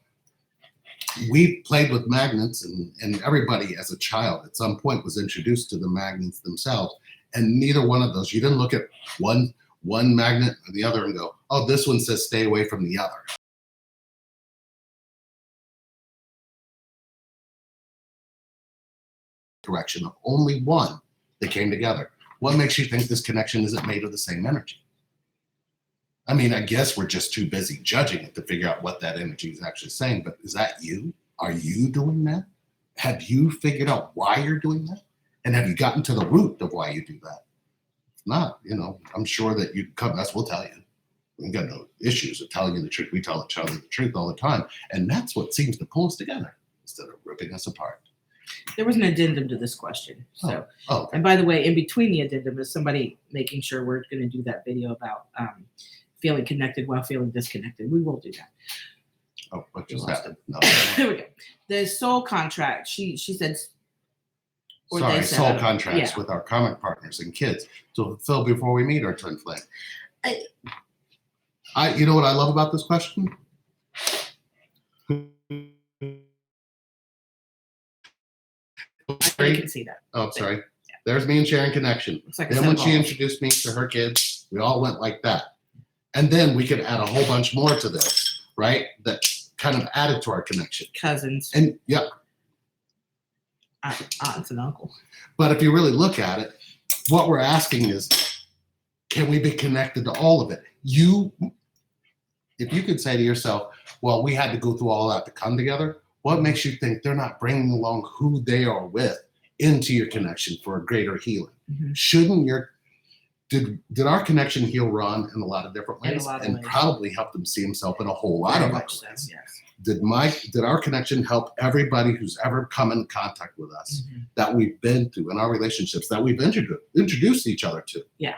We played with magnets, and everybody as a child at some point was introduced to the magnets themselves. And neither one of those, you didn't look at one magnet or the other and go, oh, this one says stay away from the other. Direction of only one that came together. What makes you think this connection isn't made of the same energy? I mean, I guess we're just too busy judging it to figure out what that energy is actually saying, but is that you? Are you doing that? Have you figured out why you're doing that? And have you gotten to the root of why you do that? If not, I'm sure that you come, we'll tell you. We've got no issues with telling you the truth. We tell each other the truth all the time. And that's what seems to pull us together instead of ripping us apart. There was an addendum to this question. So, Oh. and by the way, in between the addendum is somebody making sure we're going to do that video about feeling connected while feeling disconnected. We will do that. Oh, what just happened? No. Here we go. The soul contract. She said. Sorry, soul contracts with our comic partners and kids to fulfill before we meet our twin flame. You know what I love about this question? I can see that. Oh, sorry. Yeah. There's me and Sharon connection. Like then when she introduced me to her kids, we all went like that. And then we could add a whole bunch more to this, right? That kind of added to our connection. Cousins. And yeah. Aunts and uncle. But if you really look at it, what we're asking is, can we be connected to all of it? If you could say to yourself, well, we had to go through all that to come together, what makes you think they're not bringing along who they are with into your connection for a greater healing? Mm-hmm. Shouldn't did our connection heal Ron in a lot of different ways and probably help him see himself in a whole lot of ways? Yes. Did our connection help everybody who's ever come in contact with us that we've been through in our relationships that we've introduced each other to? Yeah.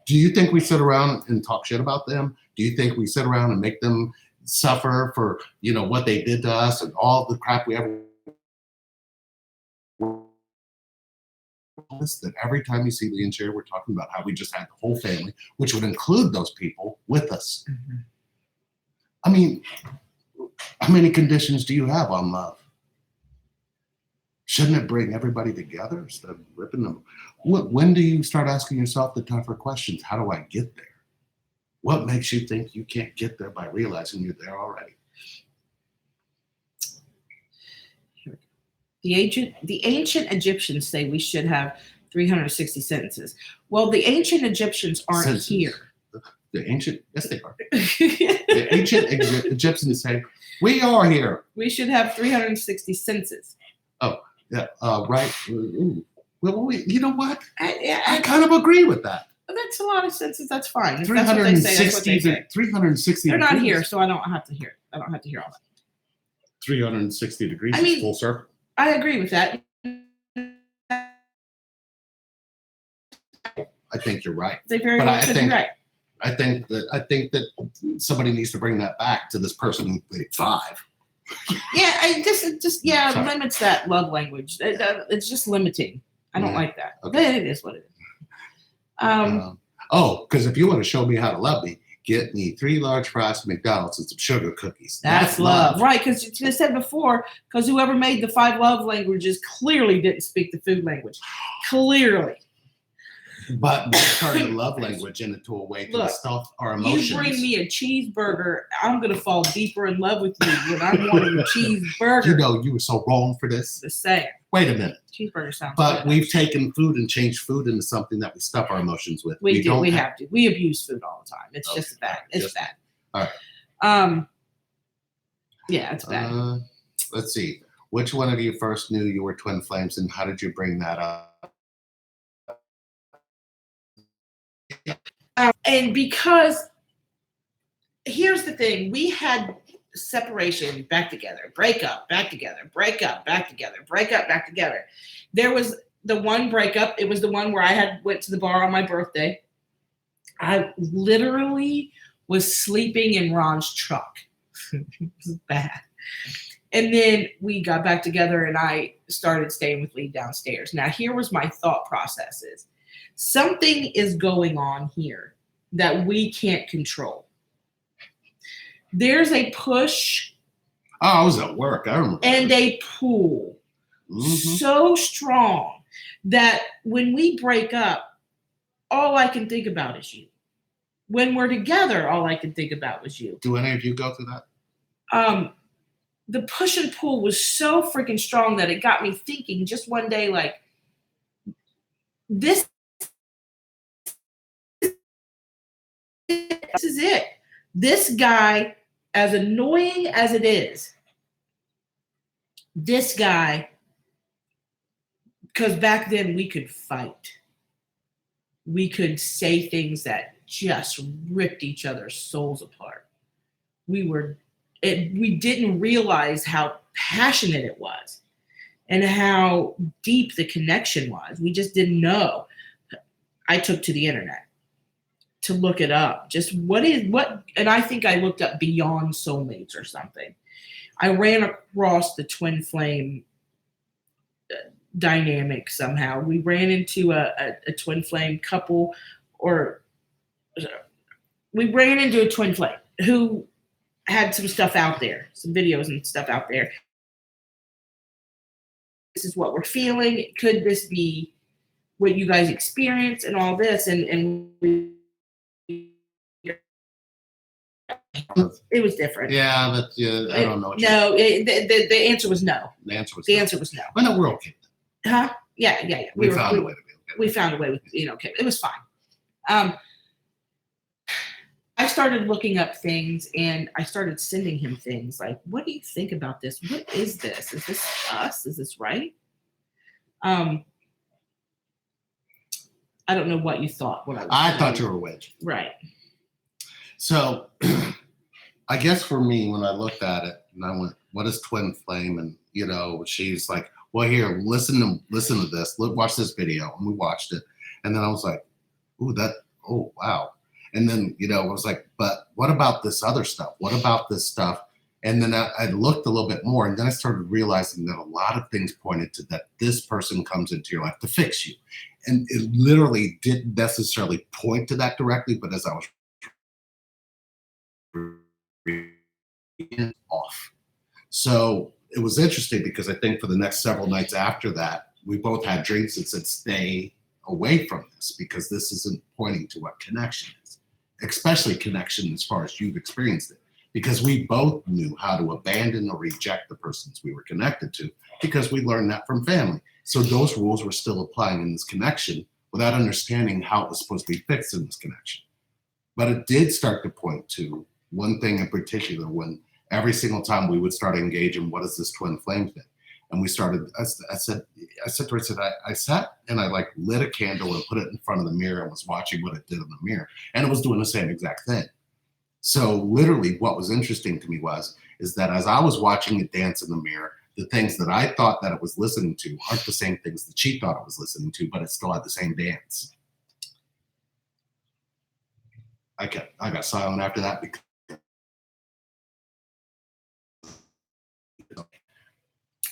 Do you think we sit around and talk shit about them? Do you think we sit around and make them suffer for, what they did to us and all the crap we ever that every time you see Lee and Cher, we're talking about how we just had the whole family, which would include those people with us. Mm-hmm. I mean, how many conditions do you have on love? Shouldn't it bring everybody together instead of ripping them? When do you start asking yourself the tougher questions? How do I get there? What makes you think you can't get there by realizing you're there already? The ancient Egyptians say we should have 360 sentences. Well, the ancient Egyptians aren't here. Yes, they are. The ancient Egyptians say, we are here. We should have 360 senses. Oh, yeah, right. Ooh. Well, you know what? I kind of agree with that. That's a lot of senses. That's fine. If that's what they say, that's what they say. 360 They're not here, so I don't have to hear it. I don't have to hear all that. 360 degrees is full circle. I agree with that. I think you're right. They very well could be right. I think that somebody needs to bring that back to this person who played 5. Yeah, it limits that love language. It's just limiting. I don't like that. Okay. But it is what it is. Because if you want to show me how to love me, get me 3 large fries from McDonald's and some sugar cookies. That's love. Right, because you said before, because whoever made the 5 love languages clearly didn't speak the food language. Clearly. But we turned the love language into a way to stuff our emotions. You bring me a cheeseburger, I'm going to fall deeper in love with you when I'm wanting a cheeseburger. You were so wrong for this. The same. Wait a minute. Cheeseburger sounds But good. We've taken food and changed food into something that we stuff our emotions with. We do. We have to. We abuse food all the time. It's just bad. It's bad. All right. Yeah, it's bad. Let's see. Which one of you first knew you were twin flames, and how did you bring that up? And because here's the thing, we had separation, back together, break up, back together, break up, back together, break up, back together. There was the one breakup. It was the one where I went to the bar on my birthday. I literally was sleeping in Ron's truck. It was bad. And then we got back together and I started staying with Lee downstairs. Now, here was my thought processes. Something is going on here that we can't control. There's a push. Oh, I was at work. I remember. And a pull so strong that when we break up, all I can think about is you. When we're together, all I can think about was you. Do any of you go through that? The push and pull was so freaking strong that it got me thinking just one day, like, this is it. This guy, as annoying as it is, this guy, because back then we could fight. We could say things that just ripped each other's souls apart. We didn't realize how passionate it was. and how deep the connection was. We just didn't know. I took to the internet to look it up. Just what, and I think I looked up beyond soulmates or something. I ran across the twin flame dynamic somehow. We ran into a twin flame couple, or we ran into a twin flame who had some stuff out there, some videos and stuff out there. This is what we're feeling. Could this be what you guys experience and all this? And we, it was different. Yeah, but I don't know. No, the answer was no. The answer was the no. answer was no. Well, no, we're okay. Huh? Yeah. We found a way to be okay. We found a way with, okay. It was fine. I started looking up things, and I started sending him things like, what do you think about this? What is this? Is this us? Is this right? I don't know what you thought. I thought you were a witch. Right. So I guess for me, when I looked at it and I went, what is twin flame? And, she's like, well, here, listen to this. Watch this video. And we watched it. And then I was like, oh, wow. And then, I was like, but what about this other stuff? What about this stuff? And then I looked a little bit more, and then I started realizing that a lot of things pointed to that this person comes into your life to fix you. And it literally didn't necessarily point to that directly, but as I was off. So it was interesting because I think for the next several nights after that, we both had drinks that said, stay away from this, because this isn't pointing to what connection is, especially connection as far as you've experienced it. Because we both knew how to abandon or reject the persons we were connected to, because we learned that from family. So those rules were still applying in this connection without understanding how it was supposed to be fixed in this connection. But it did start to point to one thing in particular, when every single time we would start engaging, what is this twin flame thing? And we started, I said to her, I sat and I lit a candle and put it in front of the mirror and was watching what it did in the mirror. And it was doing the same exact thing. So literally what was interesting to me is that as I was watching it dance in the mirror, the things that I thought that it was listening to aren't the same things that she thought it was listening to, but it still had the same dance. I got silent after that because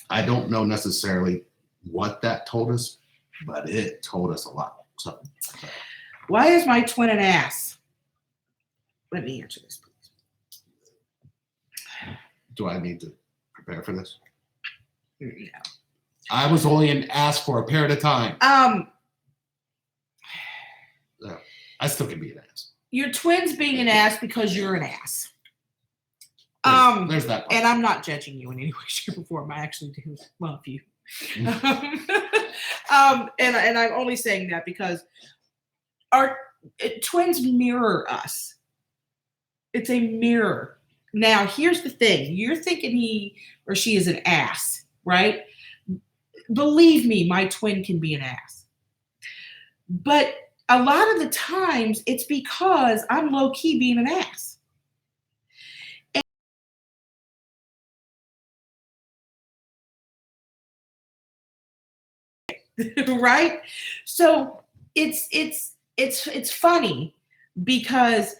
I don't know necessarily what that told us, but it told us a lot. So. Why is my twin an ass? Let me answer this, please. Do I need to prepare for this? No. I was only an ass for a period of time. I still can be an ass. Your twin's being an ass because you're an ass. There's that part. And I'm not judging you in any way, shape, or form. I actually do love you. And I'm only saying that because our twins mirror us. It's a mirror. Now, here's the thing. You're thinking he or she is an ass, right? Believe me, my twin can be an ass. But a lot of the times, it's because I'm low-key being an ass. Right? So it's funny because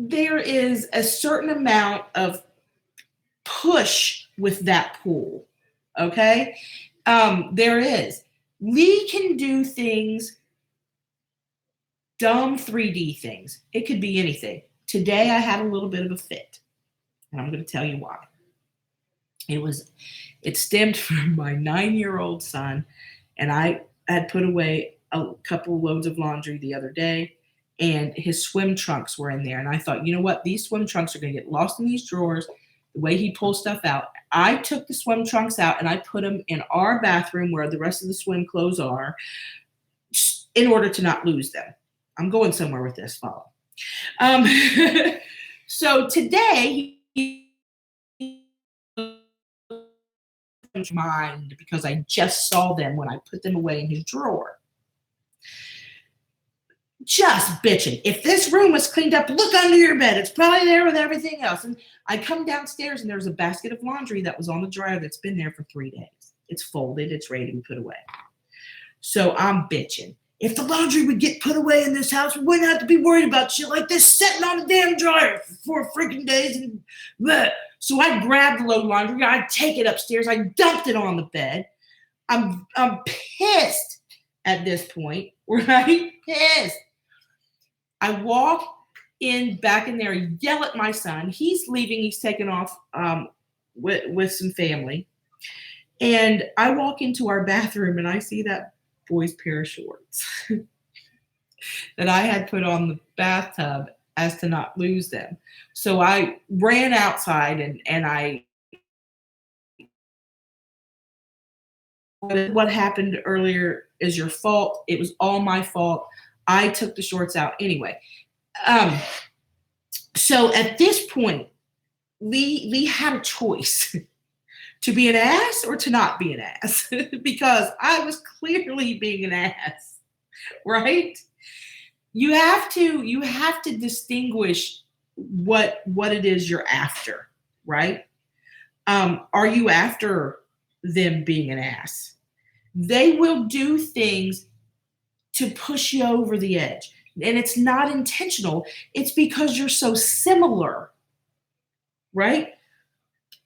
there is a certain amount of push with that pool. Okay? There is. We can do things, dumb 3D things. It could be anything. Today I had a little bit of a fit, and I'm going to tell you why. It stemmed from my 9-year-old son, and I had put away a couple loads of laundry the other day, and his swim trunks were in there. And I thought, you know what? These swim trunks are going to get lost in these drawers. The way he pulls stuff out. I took the swim trunks out and I put them in our bathroom where the rest of the swim clothes are in order to not lose them. I'm going somewhere with this, follow. So today, mind because I just saw them when I put them away in his drawer. just bitching. If this room was cleaned up, look under your bed. It's probably there with everything else. And I come downstairs and there's a basket of laundry that was on the dryer that's been there for 3 days. It's folded. It's ready to be put away. So I'm bitching. If the laundry would get put away in this house, we wouldn't have to be worried about shit like this sitting on the damn dryer for 4 freaking days. And bleh. So I grabbed the load of laundry. I take it upstairs. I dumped it on the bed. I'm pissed at this point, right? Pissed. I walk back in there, yell at my son. He's leaving. He's taking off with some family. And I walk into our bathroom and I see that boy's pair of shorts that I had put on the bathtub as to not lose them. So I ran outside and what happened earlier is your fault. It was all my fault. I took the shorts out anyway. So at this point, Lee had a choice to be an ass or to not be an ass because I was clearly being an ass, right? You have to distinguish what it is you're after, right? Are you after them being an ass? They will do things to push you over the edge. And it's not intentional. It's because you're so similar, right?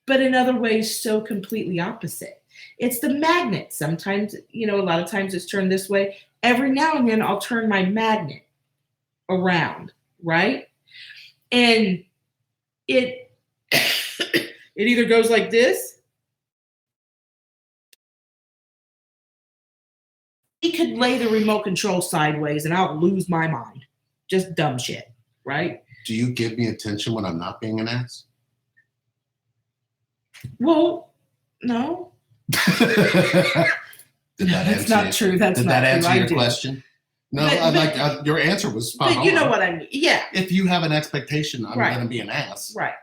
But in other ways, so completely opposite. It's the magnet. Sometimes, a lot of times it's turned this way. Every now and then I'll turn my magnet around, right? And it it either goes like this. He could lay the remote control sideways and I'll lose my mind. Just dumb shit, right? Do you give me attention when I'm not being an ass? Well, no. That's not true. That's did not that true. answer your question? No, your answer was spot on. But you know what I mean. Yeah. If you have an expectation I'm Right. going to be an ass, Right.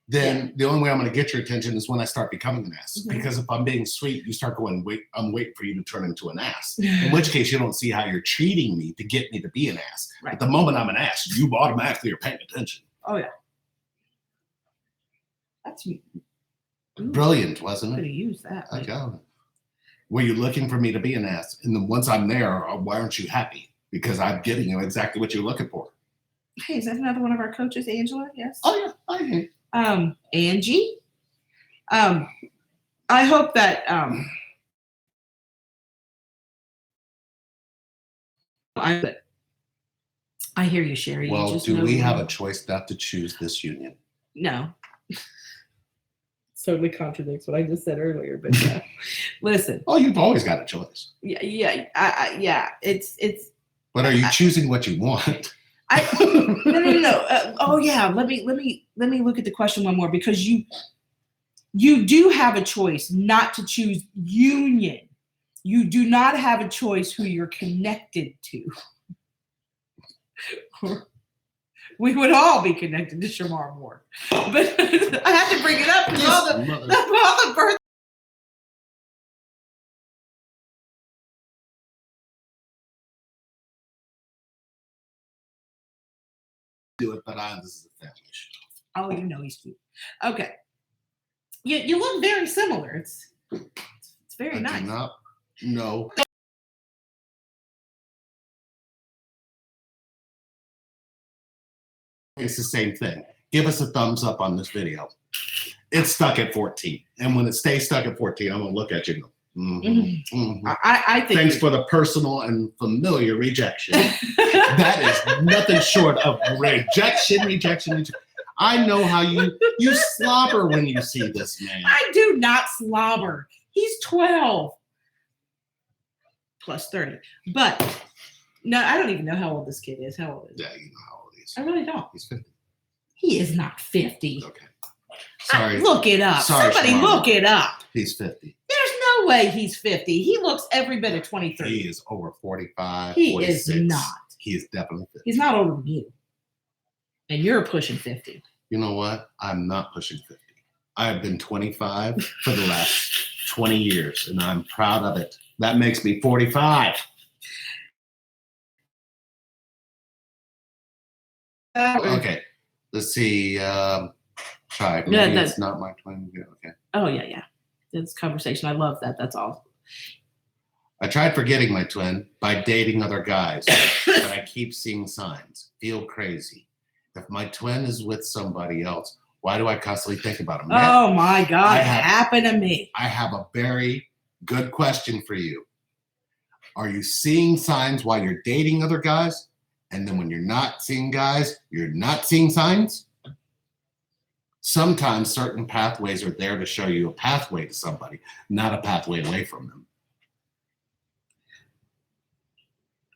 then the only way I'm going to get your attention is when I start becoming an ass. Mhm. Because if I'm being sweet, you start going, wait, I'm waiting for you to turn into an ass. In which case, you don't see how you're treating me to get me to be an ass. Right. But the moment I'm an ass, you automatically are paying attention. Oh, yeah. That's Brilliant, wasn't could it? have used that. I got it. Were you looking for me to be an ass? And then once I'm there, why aren't you happy? Because I'm giving you exactly what you're looking for. Hey, is that another one of our coaches, Angela? Yes. Oh, yeah. I hear. Angie. I hope that I hear you, Sherry. Well, you just do know we have a choice not to choose this union? No. Totally contradicts what I just said earlier, but yeah. Listen. Oh, you've always got a choice. Yeah, yeah. It's. But are you choosing what you want? No. Oh yeah. Let me look at the question one more because you do have a choice not to choose union. You do not have a choice who you're connected to. We would all be connected to Shamar Moore. But I have to bring it up because all the birth. Do it, but this is a family show. Oh, he's cute. Okay. You look very similar. It's very nice. No. It's the same thing. Give us a thumbs up on this video. It's stuck at 14. And when it stays stuck at 14, I'm going to look at you and go, I think thanks for the personal and familiar rejection. That is nothing short of rejection. I know how you slobber when you see this man. I do not slobber. He's 12 plus 30. But no, I don't even know how old this kid is. How old is he? Yeah, you know how old he is. I really don't. He's 50. He is not 50. Okay. Sorry. Look it up. Sorry, Somebody Shamar. look it up. He's 50. There's no way he's 50. He looks every bit of 23. He is over 45. He 46. is not. He is definitely 50. He's not older than you. And you're pushing 50. You know what? I'm not pushing 50. I have been 25 for the last 20 years, and I'm proud of it. That makes me 45. Okay. Let's see. Try. Maybe it's not my twin. Yeah, okay. Oh yeah. This conversation. I love that. That's all. I tried forgetting my twin by dating other guys, but I keep seeing signs. Feel crazy. If my twin is with somebody else, why do I constantly think about him? Oh my God, it happened to me. I have a very good question for you. Are you seeing signs while you're dating other guys? And then when you're not seeing guys, you're not seeing signs? Sometimes certain pathways are there to show you a pathway to somebody, not a pathway away from them.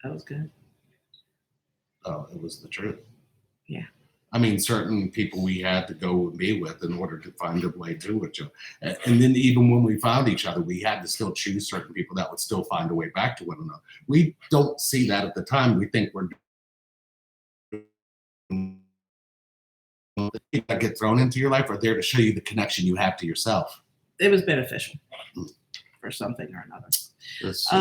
That was good. Oh, it was the truth. Yeah. I mean, certain people we had to go and be with in order to find a way to each other. And then even when we found each other, we had to still choose certain people that would still find a way back to one another. We don't see that at the time. We think we're people that get thrown into your life are there to show you the connection you have to yourself. It was beneficial for something or another. Let's see.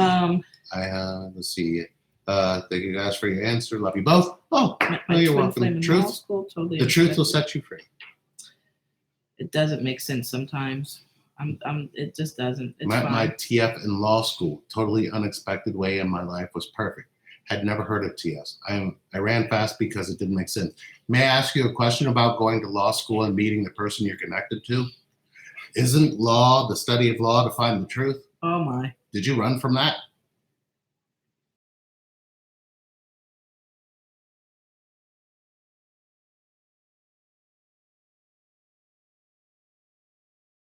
Let's see. Thank you guys for your answer. Love you both. Oh, you're welcome. The truth will set you free. It doesn't make sense sometimes. It just doesn't. It's my fine. TF in law school, totally unexpected way in my life, was perfect. Had never heard of TS. I ran fast because it didn't make sense. May I ask you a question about going to law school and meeting the person you're connected to? Isn't law the study of law to find the truth? Oh my. Did you run from that?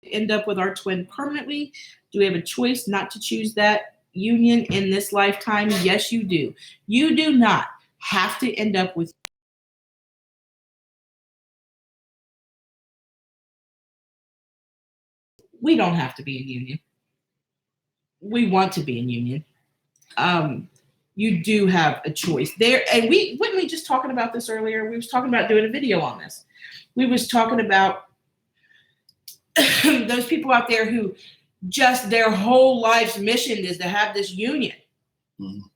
End up with our twin permanently? Do we have a choice not to choose that union in this lifetime? Yes, you do. You do not have to end up with. We don't have to be in union. We want to be in union. You do have a choice there. And wasn't we just talking about this earlier? We was talking about doing a video on this. We was talking about those people out there who just their whole life's mission is to have this union. Mm-hmm.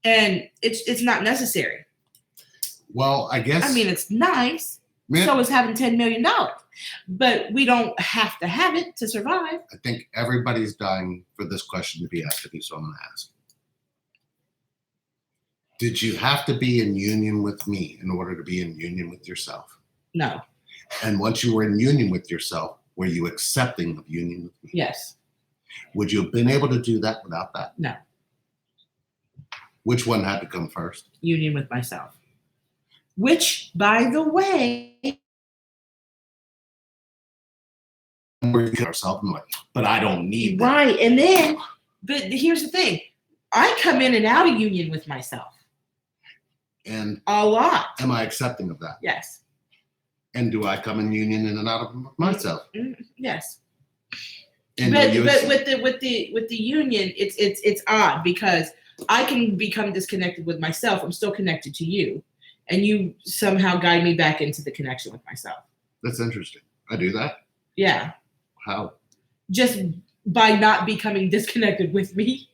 And it's not necessary. Well, I guess. I mean, it's nice. So is having $10 million. But we don't have to have it to survive. I think everybody's dying for this question to be asked of you, so I'm going to ask. Did you have to be in union with me in order to be in union with yourself? No. And once you were in union with yourself, were you accepting of union with me? Yes. Would you have been able to do that without that? No. Which one had to come first? Union with myself. Which, by the way, ourselves, but I don't need that. Right. And then, but here's the thing. I come in and out of union with myself. And a lot. Am I accepting of that? Yes. And do I come in union in and out of myself? Yes. And but with the union, it's odd because I can become disconnected with myself. I'm still connected to you, and you somehow guide me back into the connection with myself. That's interesting. I do that? Yeah. How? Just by not becoming disconnected with me.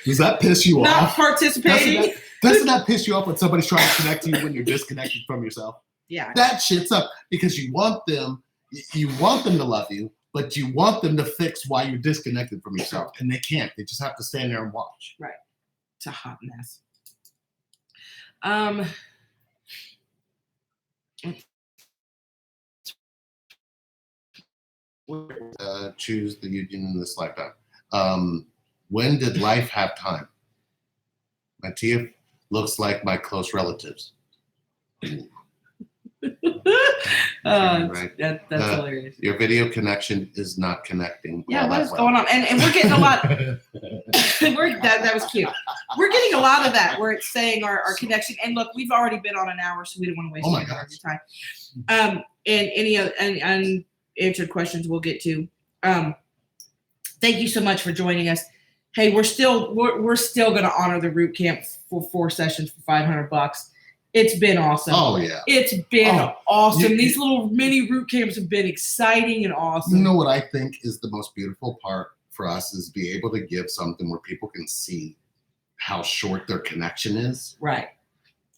Does that piss you off? Not participating. Doesn't that piss you off when somebody's trying to connect to you when you're disconnected from yourself? Yeah. That shit's up because you want them to love you, but you want them to fix why you're disconnected from yourself. And they can't. They just have to stand there and watch. Right. It's a hot mess. Choose the union in this lifetime. When did life have time? My TF looks like my close relatives. Right. That's hilarious. Your video connection is not connecting. Yeah, what is going on? And we're getting a lot. That was cute. We're getting a lot of that where it's saying our connection. And look, we've already been on an hour, so we don't want to waste any more of your time. And any unanswered questions we'll get to. Thank you so much for joining us. Hey, we're still going to honor the root camp for 4 sessions for $500. It's been awesome. Oh yeah, it's been awesome. These little mini root camps have been exciting and awesome. You know what I think is the most beautiful part for us is be able to give something where people can see how short their connection is. Right.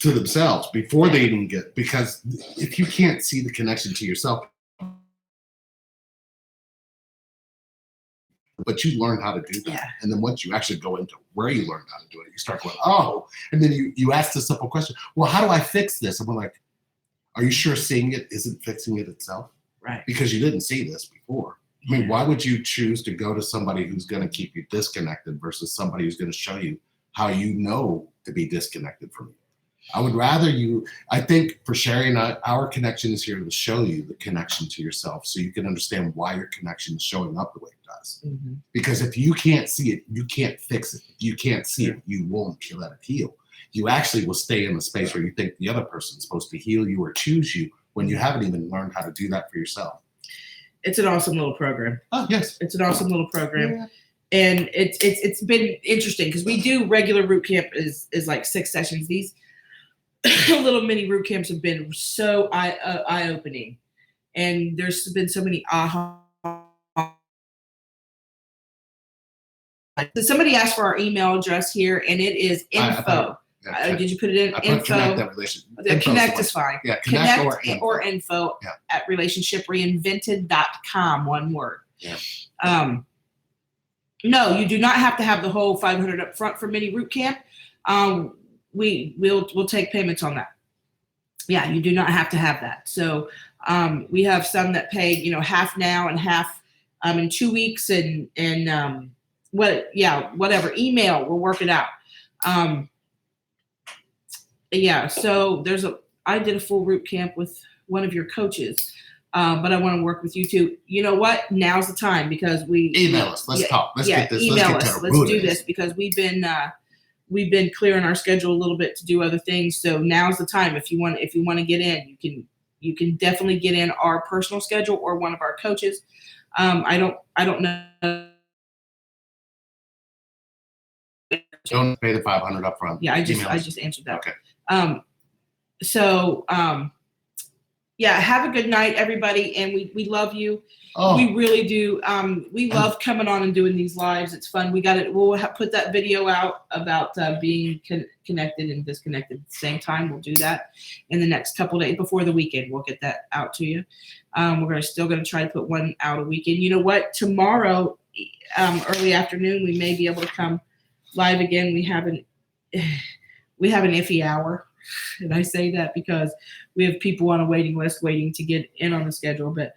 to themselves before they even get, because if you can't see the connection to yourself, but you learn how to do that. Yeah. And then once you actually go into where you learned how to do it, you start going, oh, and then you ask the simple question, well, how do I fix this? And we're like, are you sure seeing it isn't fixing it itself? Right. Because you didn't see this before. I mean, why would you choose to go to somebody who's going to keep you disconnected versus somebody who's going to show you how you know to be disconnected from you? I would rather you, I think for Sherry and I, our connection is here to show you the connection to yourself so you can understand why your connection is showing up the way it does. Mm-hmm. Because if you can't see it, you can't fix it. If you can't see it, you won't let it heal. You actually will stay in the space where you think the other person's supposed to heal you or choose you when you haven't even learned how to do that for yourself. It's an awesome little program. Oh, yes. It's an awesome little program. Yeah. And it's been interesting because we do regular root camp is like 6 sessions. These little mini root camps have been so eye-opening. And there's been so many aha. So somebody asked for our email address here, and it is info. Did you put it in? I info. Connect that relationship. Connect is fine. Yeah, connect or info at relationshipreinvented.com. One word. Yeah. No, you do not have to have the whole 500 up front for mini root camp. We'll take payments on that. Yeah, you do not have to have that. So we have some that pay, half now and half in 2 weeks, and whatever. Email, we'll work it out. So I did a full root camp with one of your coaches, but I want to work with you too. You know what? Now's the time because we email us. Let's talk. Let's get this. Email us. Let's do this because we've been clearing our schedule a little bit to do other things. So now's the time. If you want to get in, you can definitely get in our personal schedule or one of our coaches. I don't know. Don't pay the 500 up front. Yeah, I just answered that. Okay. Have a good night, everybody, and we love you. Oh. We really do. We love coming on and doing these lives. It's fun. We'll put that video out about being connected and disconnected at the same time. We'll do that in the next couple of days before the weekend. We'll get that out to you. We're still going to try to put one out a weekend. You know what? Tomorrow, early afternoon, we may be able to come live again. We have an iffy hour, and I say that because we have people on a waiting list waiting to get in on the schedule. But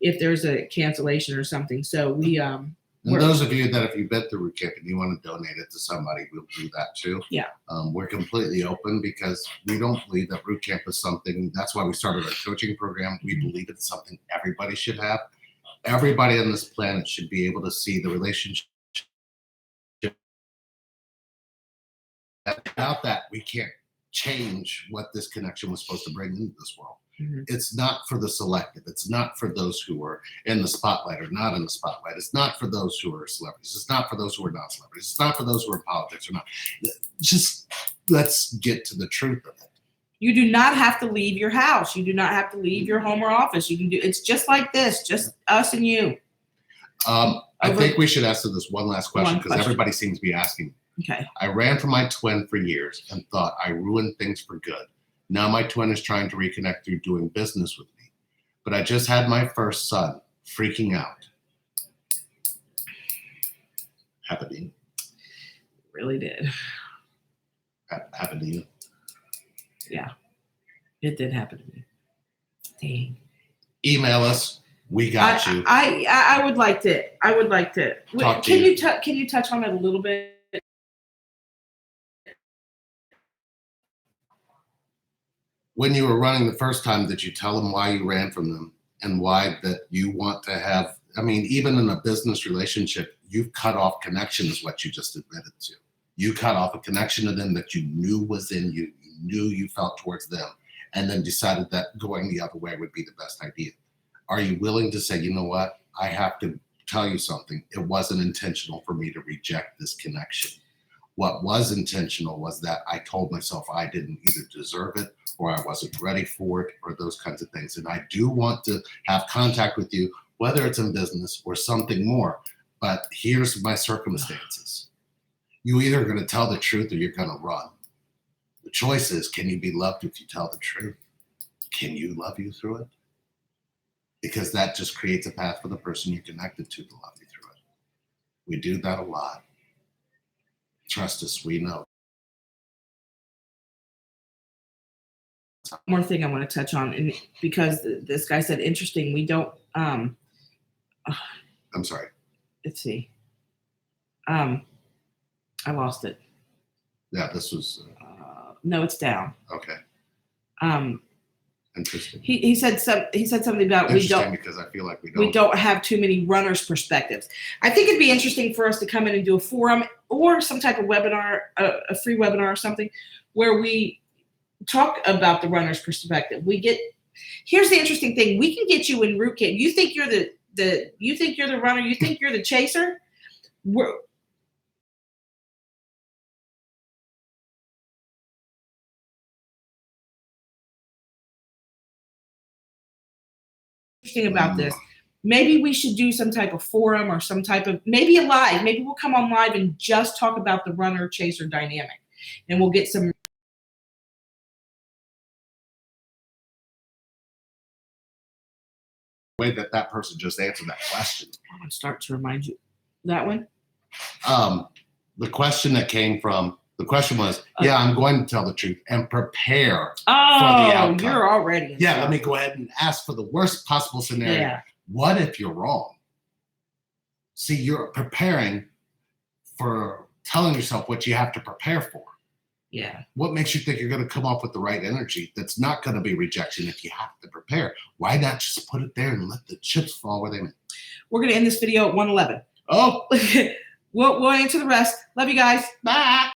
if there's a cancellation or something, so we and those of you that if you've been through root camp and you want to donate it to somebody, we'll do that too. Yeah. We're completely open because we don't believe that root camp is something. That's why we started our coaching program. We believe it's something everybody should have. Everybody on this planet should be able to see the relationship. Without that, we can't change what this connection was supposed to bring into this world. Mm-hmm. It's not for the selective. It's not for those who are in the spotlight or not in the spotlight. It's not for those who are celebrities. It's not for those who are not celebrities. It's not for those who are in politics or not. Just let's get to the truth of it. You do not have to leave your house. You do not have to leave your home or office. You can do. It's just like this, just us and you. I think we should answer this one last question because everybody seems to be asking. Okay. I ran from my twin for years and thought I ruined things for good. Now my twin is trying to reconnect through doing business with me. But I just had my first son, freaking out. Happened to you? Really did. Happened to you? Yeah. It did happen to me. Dang. Email us. We got you. I would like to. Talk can you touch on it a little bit? When you were running the first time, did you tell them why you ran from them and why that you want to have, even in a business relationship, you've cut off connection is what you just admitted to. You cut off a connection to them that you knew was in you. You knew you felt towards them and then decided that going the other way would be the best idea. Are you willing to say, you know what? I have to tell you something. It wasn't intentional for me to reject this connection. What was intentional was that I told myself I didn't either deserve it or I wasn't ready for it or those kinds of things. And I do want to have contact with you, whether it's in business or something more. But here's my circumstances. You either are going to tell the truth or you're going to run. choice is, can you be loved if you tell the truth? Can you love you through it? Because that just creates a path for the person you're connected to love you through it. We do that a lot. Trust us, we know. One more thing I want to touch on, and because this guy said interesting, we don't. I'm sorry. Let's see. I lost it. Yeah, this was. No, it's down. Okay. Interesting. He said something about we don't, because I feel like we don't have too many runners' perspectives. I think it'd be interesting for us to come in and do a forum or some type of webinar, a free webinar or something, where we talk about the runner's perspective. Here's the interesting thing: we can get you in root camp. You think you're you think you're the runner. You think you're the chaser. Interesting about this. Maybe we should do some type of forum or some type of, maybe a live. Maybe we'll come on live and just talk about the runner chaser dynamic, and we'll get some. Way that person just answered that question. I'm gonna start to remind you that one. The question was, yeah, I'm going to tell the truth and prepare for the outcome. You're already. Yeah, let me go ahead and ask for the worst possible scenario. Yeah. What if you're wrong? See, you're preparing for telling yourself what you have to prepare for. Yeah. What makes you think you're going to come off with the right energy that's not going to be rejection if you have to prepare? Why not just put it there and let the chips fall where they may? We're going to end this video at 1:11. Oh. We'll answer the rest. Love you guys. Bye.